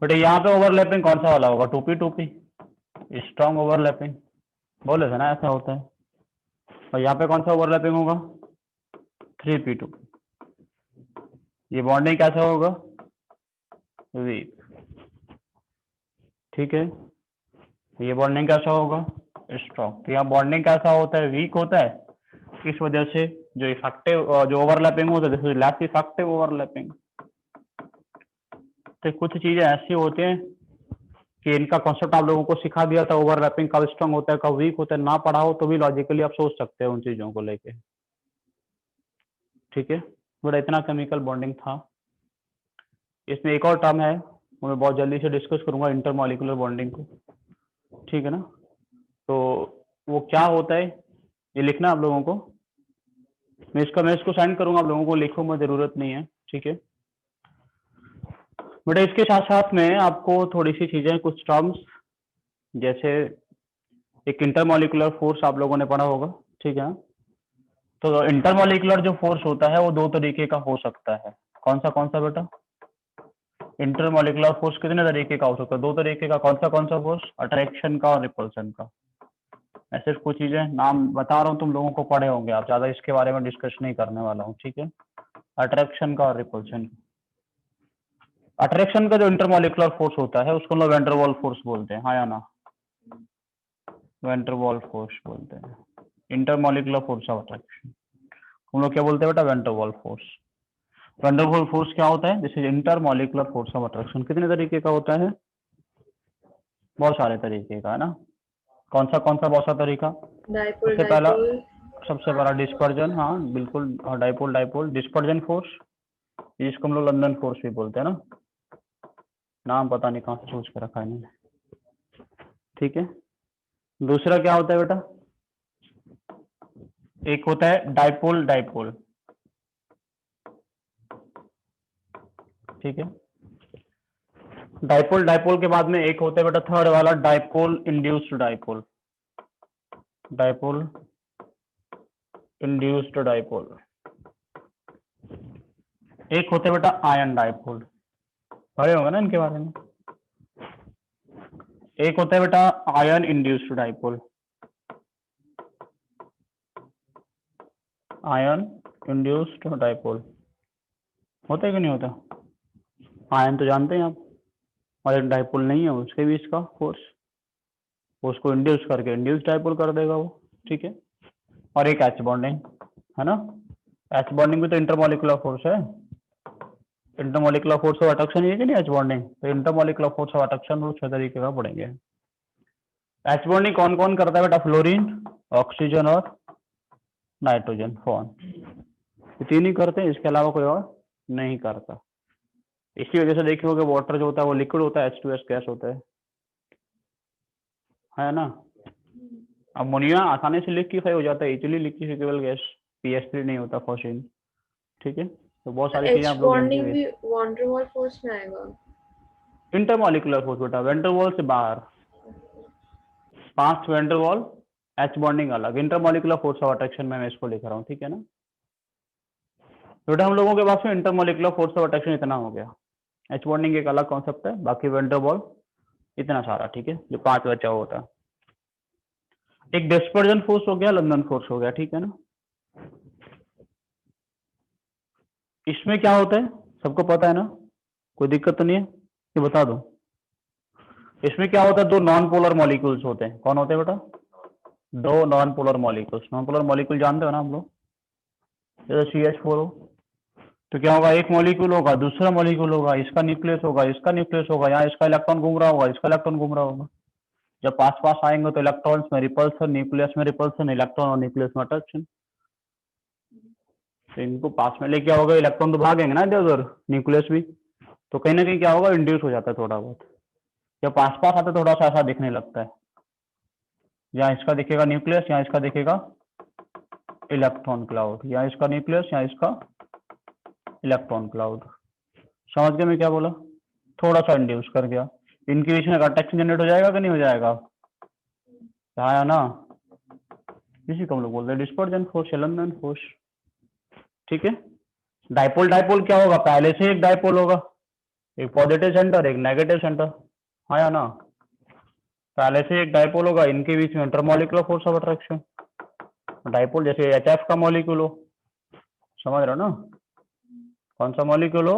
बेटा, यहाँ पे ओवरलैपिंग कौन सा वाला होगा? 2p स्ट्रॉन्ग ओवरलैपिंग, बोले थे ना ऐसा होता है। और यहाँ पे कौन सा ओवरलैपिंग होगा? 3p2। ये बॉन्डिंग कैसा होगा? वीक, ठीक है। ये बॉन्डिंग कैसा होगा? स्ट्रॉन्ग। तो यहाँ बॉन्डिंग कैसा होता है? वीक होता है। इस वजह से जो इफेक्टिव, जो ओवरलैपिंग होता है, this is less effective overlapping. तो कुछ चीजें ऐसी होती हैं कि इनका कॉन्सेप्ट आप लोगों को सिखा दिया था, ओवरलैपिंग कब स्ट्रॉन्ग होता है, कब वीक होता है, ना पढ़ा हो तो भी लॉजिकली आप सोच सकते हैं उन चीजों को लेके, ठीक है। बड़ा इतना केमिकल बॉन्डिंग था। इसमें एक और टर्म है, वो मैं बहुत जल्दी से डिस्कस करूंगा, इंटरमॉलिक्यूलर बॉन्डिंग को, ठीक है ना। तो वो क्या होता है ये लिखना आप लोगों को, मैं इसको सेंड करूंगा, आप लोगों को लिखो, मैं जरूरत नहीं है, ठीक है बेटा। इसके साथ साथ में आपको थोड़ी सी चीजें, कुछ टर्म्स, जैसे एक इंटरमॉलिक्यूलर फोर्स आप लोगों ने पढ़ा होगा, ठीक है। तो इंटरमॉलिक्यूलर जो फोर्स होता है वो दो तरीके का हो सकता है। कौन सा बेटा? इंटरमॉलिक्यूलर फोर्स कितने तरीके का हो सकता है? दो तरीके का। कौन सा फोर्स? अट्रैक्शन का और रिपल्शन का। मैं सिर्फ कुछ चीजें नाम बता रहा हूँ, तुम लोगों को पढ़े होंगे, आप ज्यादा इसके बारे में डिस्कस नहीं करने वाला हूँ, ठीक है। अट्रैक्शन का और रिपल्शन। अट्रैक्शन का जो इंटरमॉलिक्यूलर फोर्स होता है उसको लोग वैन डर वाल्स फोर्स बोलते हैं, हाँ या ना? वैन डर वाल्स फोर्स बोलते हैं, इंटरमॉलिक्यूलर फोर्स ऑफ अट्रैक्शन। हम लोग क्या बोलते हैं बेटा? Van der Waals force. Van der Waals force क्या होता है? This is intermolecular force of attraction. कितने तरीके का होता है? बहुत सारे तरीके का, है ना। कौन सा बहुत सा तरीका? डाइपोल सबसे पहला, डाइपोल। सबसे बड़ा डिस्पर्जन, हाँ बिल्कुल, डाइपोल डिस्पर्जन फोर्स, जिसको हम लोग लंदन फोर्स भी बोलते हैं ना, नाम पता नहीं कहाँ से सोच के रखा है इन्होंने, ठीक है। दूसरा क्या होता है बेटा? एक होता है डाइपोल डाइपोल, ठीक है। डाइपोल डाइपोल के बाद में एक होता है बेटा थर्ड वाला, dipole induced dipole. Dipole induced dipole. एक होते बेटा आयन डाइपोल, पढ़े होंगे ना इनके बारे में। एक होता है बेटा ion induced dipole. Ion induced dipole होता है कि नहीं होता? आयन तो जानते हैं आप, और एक डाइपोल नहीं है, उसके भी इसका फोर्स, उसको इंड्यूस करके इंड्यूस डाइपोल कर देगा वो, ठीक है। और एक एच बॉन्डिंग, है ना। एच बॉन्डिंग भी तो इंटरमॉलिक्यूलर फोर्स है। इंटरमॉलिक्यूलर फोर्स ऑफ अट्रैक्शन है कि नहीं एच बॉन्डिंग? तो इंटरमॉलिक्यूलर फोर्स ऑफ अट्रैक्शन वो 6 तरीके का पढ़ेंगे। एच बॉन्डिंग कौन कौन करता है बेटा? फ्लोरीन, ऑक्सीजन और नाइट्रोजन, फोन। तीन ही करते हैं, इसके अलावा कोई और नहीं करता। इसी वजह से देखिए होगा वाटर जो होता है वो लिक्विड होता है, H2S गैस होता है ना। अमोनिया आसानी से लिक्विफाई हो जाता है, इजिली लिक्विफाइबल गैस, PH3 नहीं होता फॉसिन। ठीक है, तो बहुत सारी चीजें H आप लोग जानते बॉन्डिंग हुए। भी वॉन डेर वाल फोर्स में आएगा। इंटरमॉलिकुलर फोर्स बेटा, वेंट्रवॉल से बाहर, पास्ट वेंट्रवॉल, H बॉन्डिंग अलग, इंटरमॉलिकुलर फोर्स ऑफ अट्रैक्शन में मैं इसको लिख रहा हूँ, ठीक है ना। बेटा हम लोगों के पास में इंटरमॉलिकुलर फोर्स ऑफ अट्रैक्शन इतना हो गया, H बॉन्डिंग एक अलग कॉन्सेप्ट है, बाकी वेंट्रवॉल इतना सारा, ठीक है, जो 5 बचा होता है। एक डिस्पर्जन फोर्स हो गया, लंदन फोर्स हो गया, ठीक है ना। इसमें क्या होता है सबको पता है ना, कोई दिक्कत तो नहीं है, ये बता दो। इसमें क्या होता है, दो नॉन पोलर मॉलिक्यूल्स होते हैं। कौन होते हैं बेटा, दो non polar molecules. Non polar molecule जानते हो ना हम लोग, जैसे CH4 हो, तो क्या होगा, एक मॉलिक्यूल होगा, दूसरा मॉलिक्यूल होगा, इसका न्यूक्लियस होगा, इसका न्यूक्लियस होगा, यहाँ इसका इलेक्ट्रॉन घूम रहा होगा, इसका इलेक्ट्रॉन घूम रहा होगा। जब पास पास आएंगे तो इलेक्ट्रॉन्स में रिपल्सन, न्यूक्लियस में रिपल्सन, इलेक्ट्रॉन और न्यूक्लियस में अट्रैक्शन। तो इनको पास में लेके आओगे, इलेक्ट्रॉन तो भागेंगे ना इधर उधर, न्यूक्लियस भी, तो कहीं ना कहीं क्या होगा, इंड्यूस हो जाता है थोड़ा बहुत। जब पास पास आते थोड़ा सा ऐसा दिखने लगता है, यहाँ इसका दिखेगा न्यूक्लियस, यहाँ इसका दिखेगा इलेक्ट्रॉन क्लाउड, यहाँ इसका न्यूक्लियस, यहाँ इसका इलेक्ट्रॉन क्लाउड। समझ गए मैं क्या बोला, थोड़ा सा इंड्यूस कर गया। इनके बीच में अट्रैक्शन जनरेट हो जाएगा कि नहीं हो जाएगा, आया ना, इसी को हम लोग बोलते हैं डिस्पर्जन फोर्स, लंदन फोर्स। ठीक है, डाइपोल, डाइपोल क्या होगा, पहले से एक डाइपोल होगा, एक पॉजिटिव सेंटर एक नेगेटिव सेंटर, आया ना, पहले से एक डाइपोल होगा, इनके बीच में intermolecular force of attraction. Dipole जैसे HF का मॉलिक्यूल हो, समझ रहे हो ना, कौन सा मॉलिक्यूल हो,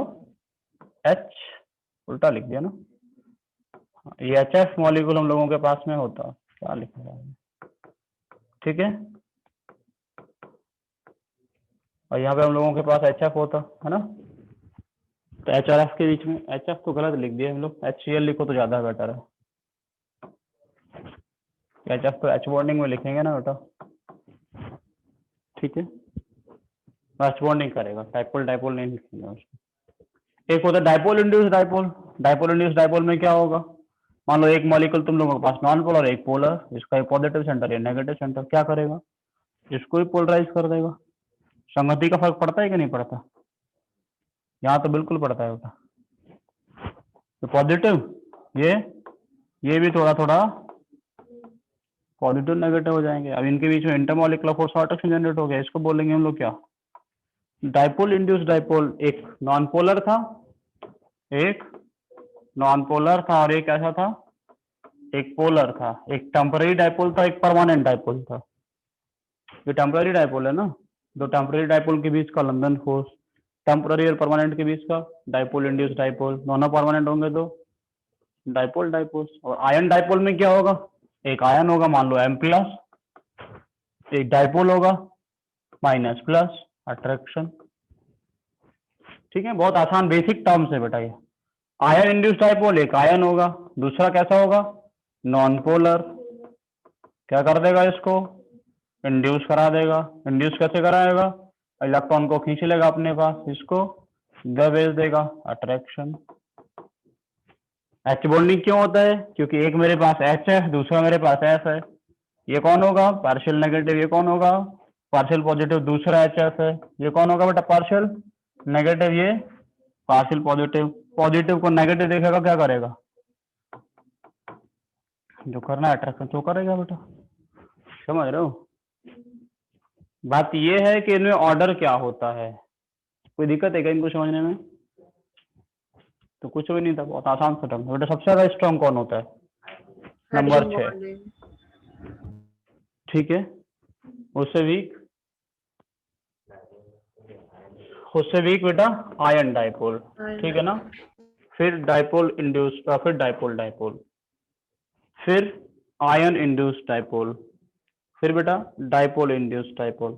H, उल्टा लिख दिया ना, ये HF मॉलिक्यूल हम लोगों के पास में होता, क्या लिखा है, ठीक है, और यहाँ पे हम लोगों के पास HF होता है ना, तो H और F के बीच में, HF तो गलत लिख दिया हम लोग, HCl लिखो तो ज्यादा बेटर है, HF तो H बॉन्डिंग में लिखेंगे ना बेटा, ठीक है, H बॉन्डिंग करेगा, डाइपोल डाइपोल नहीं लिखेंगे उसको। एक होता है dipole induce dipole, dipole induce dipole में क्या होगा, मान लो एक मॉलिक्यूल तुम लोगों के पास नॉन पोलर, एक पोलर, इसका एक पॉजिटिव सेंटर या नेगेटिव सेंटर, क्या करेगा, इसको भी पोलराइज कर देगा। संगति का फर्क पड़ता है कि नहीं पड़ता, यहाँ तो बिल्कुल पड़ता है बेटा, तो पॉजिटिव ये भी थोड़ा थोड़ा पॉजिटिव नेगेटिव हो जाएंगे। अब इनके बीच में intermolecular force of attraction generate हो गया, इसको बोलेंगे हम लोग क्या, डाइपोल इंड्यूस डाइपोल। एक नॉन पोलर था, एक नॉन पोलर था, और एक ऐसा था, एक पोलर था, एक टेम्पररी डाइपोल था, एक परमानेंट डाइपोल था। ये टेम्पररी डाइपोल है ना, दो टेम्पररी डाइपोल के बीच का लंदन फोर्स, टेम्पररी और परमानेंट के बीच का डाइपोल इंड्यूस डाइपोल, दोनों परमानेंट होंगे तो डाइपोल डाइपोल। और आयन डाइपोल में क्या होगा, एक आयन होगा मान लो M+, एक डाइपोल होगा -+ अट्रैक्शन। ठीक है, बहुत आसान बेसिक टर्म्स है बेटा ये। आयन इंड्यूस डाइपोल, एक आयन होगा, दूसरा कैसा होगा, नॉन पोलर, क्या कर देगा इसको, इंड्यूस करा देगा। इंड्यूस कैसे कराएगा, इलेक्ट्रॉन को खींच लेगा अपने पास, इसको इधर भेज देगा, अट्रैक्शन। H बॉन्डिंग क्यों होता है, क्योंकि एक मेरे पास H है, दूसरा मेरे पास S है, ये कौन होगा, पार्शियल नेगेटिव, ये कौन होगा, पार्शियल पॉजिटिव, दूसरा HF है, ये कौन होगा बेटा, पार्शियल नेगेटिव, ये पार्शियल पॉजिटिव। पॉजिटिव को नेगेटिव देखेगा क्या करेगा, जो करना है अट्रैक्शन तो करेगा बेटा, समझ रहे हो। बात ये है कि इनमें ऑर्डर क्या होता है, कोई दिक्कत है क्या इनको समझने में, तो कुछ भी नहीं था, बहुत आसान सा टर्म बेटा। सबसे ज्यादा स्ट्रॉन्ग कौन होता है, नंबर 6, ठीक है, उससे वीक बेटा आयन डाइपोल, ठीक है ना, फिर डाइपोल इंड्यूस, फिर डाइपोल डाइपोल, फिर आयन इंड्यूस डाइपोल, फिर बेटा डाइपोल इंड्यूस डाइपोल,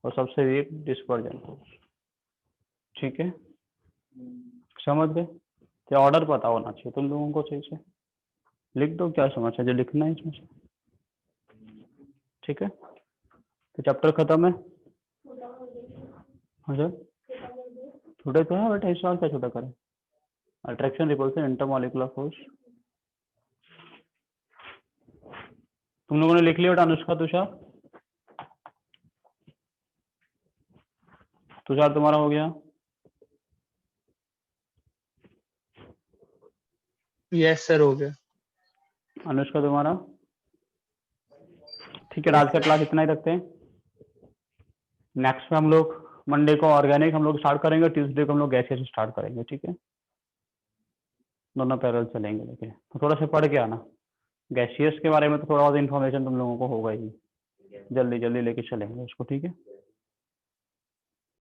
और सबसे वीक डिस्पर्जन फोर्स। ठीक है, समझ गए, क्या ऑर्डर पता होना चाहिए तुम लोगों को, सही से लिख दो क्या समस्या, जो लिखना है इसमें से, ठीक है, तो चैप्टर खत्म है। हाँ सर, छोटे तो है बट इस सवाल क्या छोटा करें। Attraction, repulsion, intermolecular force. तुम लोगों ने लिख लिया बेटा अनुष्का, तुषार? तुषार तुम्हारा हो गया? यस सर, हो गया। अनुष्का तुम्हारा? ठीक है, आज का क्लास इतना ही रखते हैं। नेक्स्ट में हम लोग मंडे को ऑर्गेनिक हम लोग स्टार्ट करेंगे, ट्यूसडे को हम लोग गैसेस स्टार्ट करेंगे। ठीक है, दोनों पैरेलल चलेंगे। लेकिन तो थोड़ा सा पढ़ के आना, गैसियस के बारे में तो थोड़ा और इन्फॉर्मेशन तुम लोगों को होगा ही, जल्दी जल्दी लेके चलेंगे उसको। ठीक है।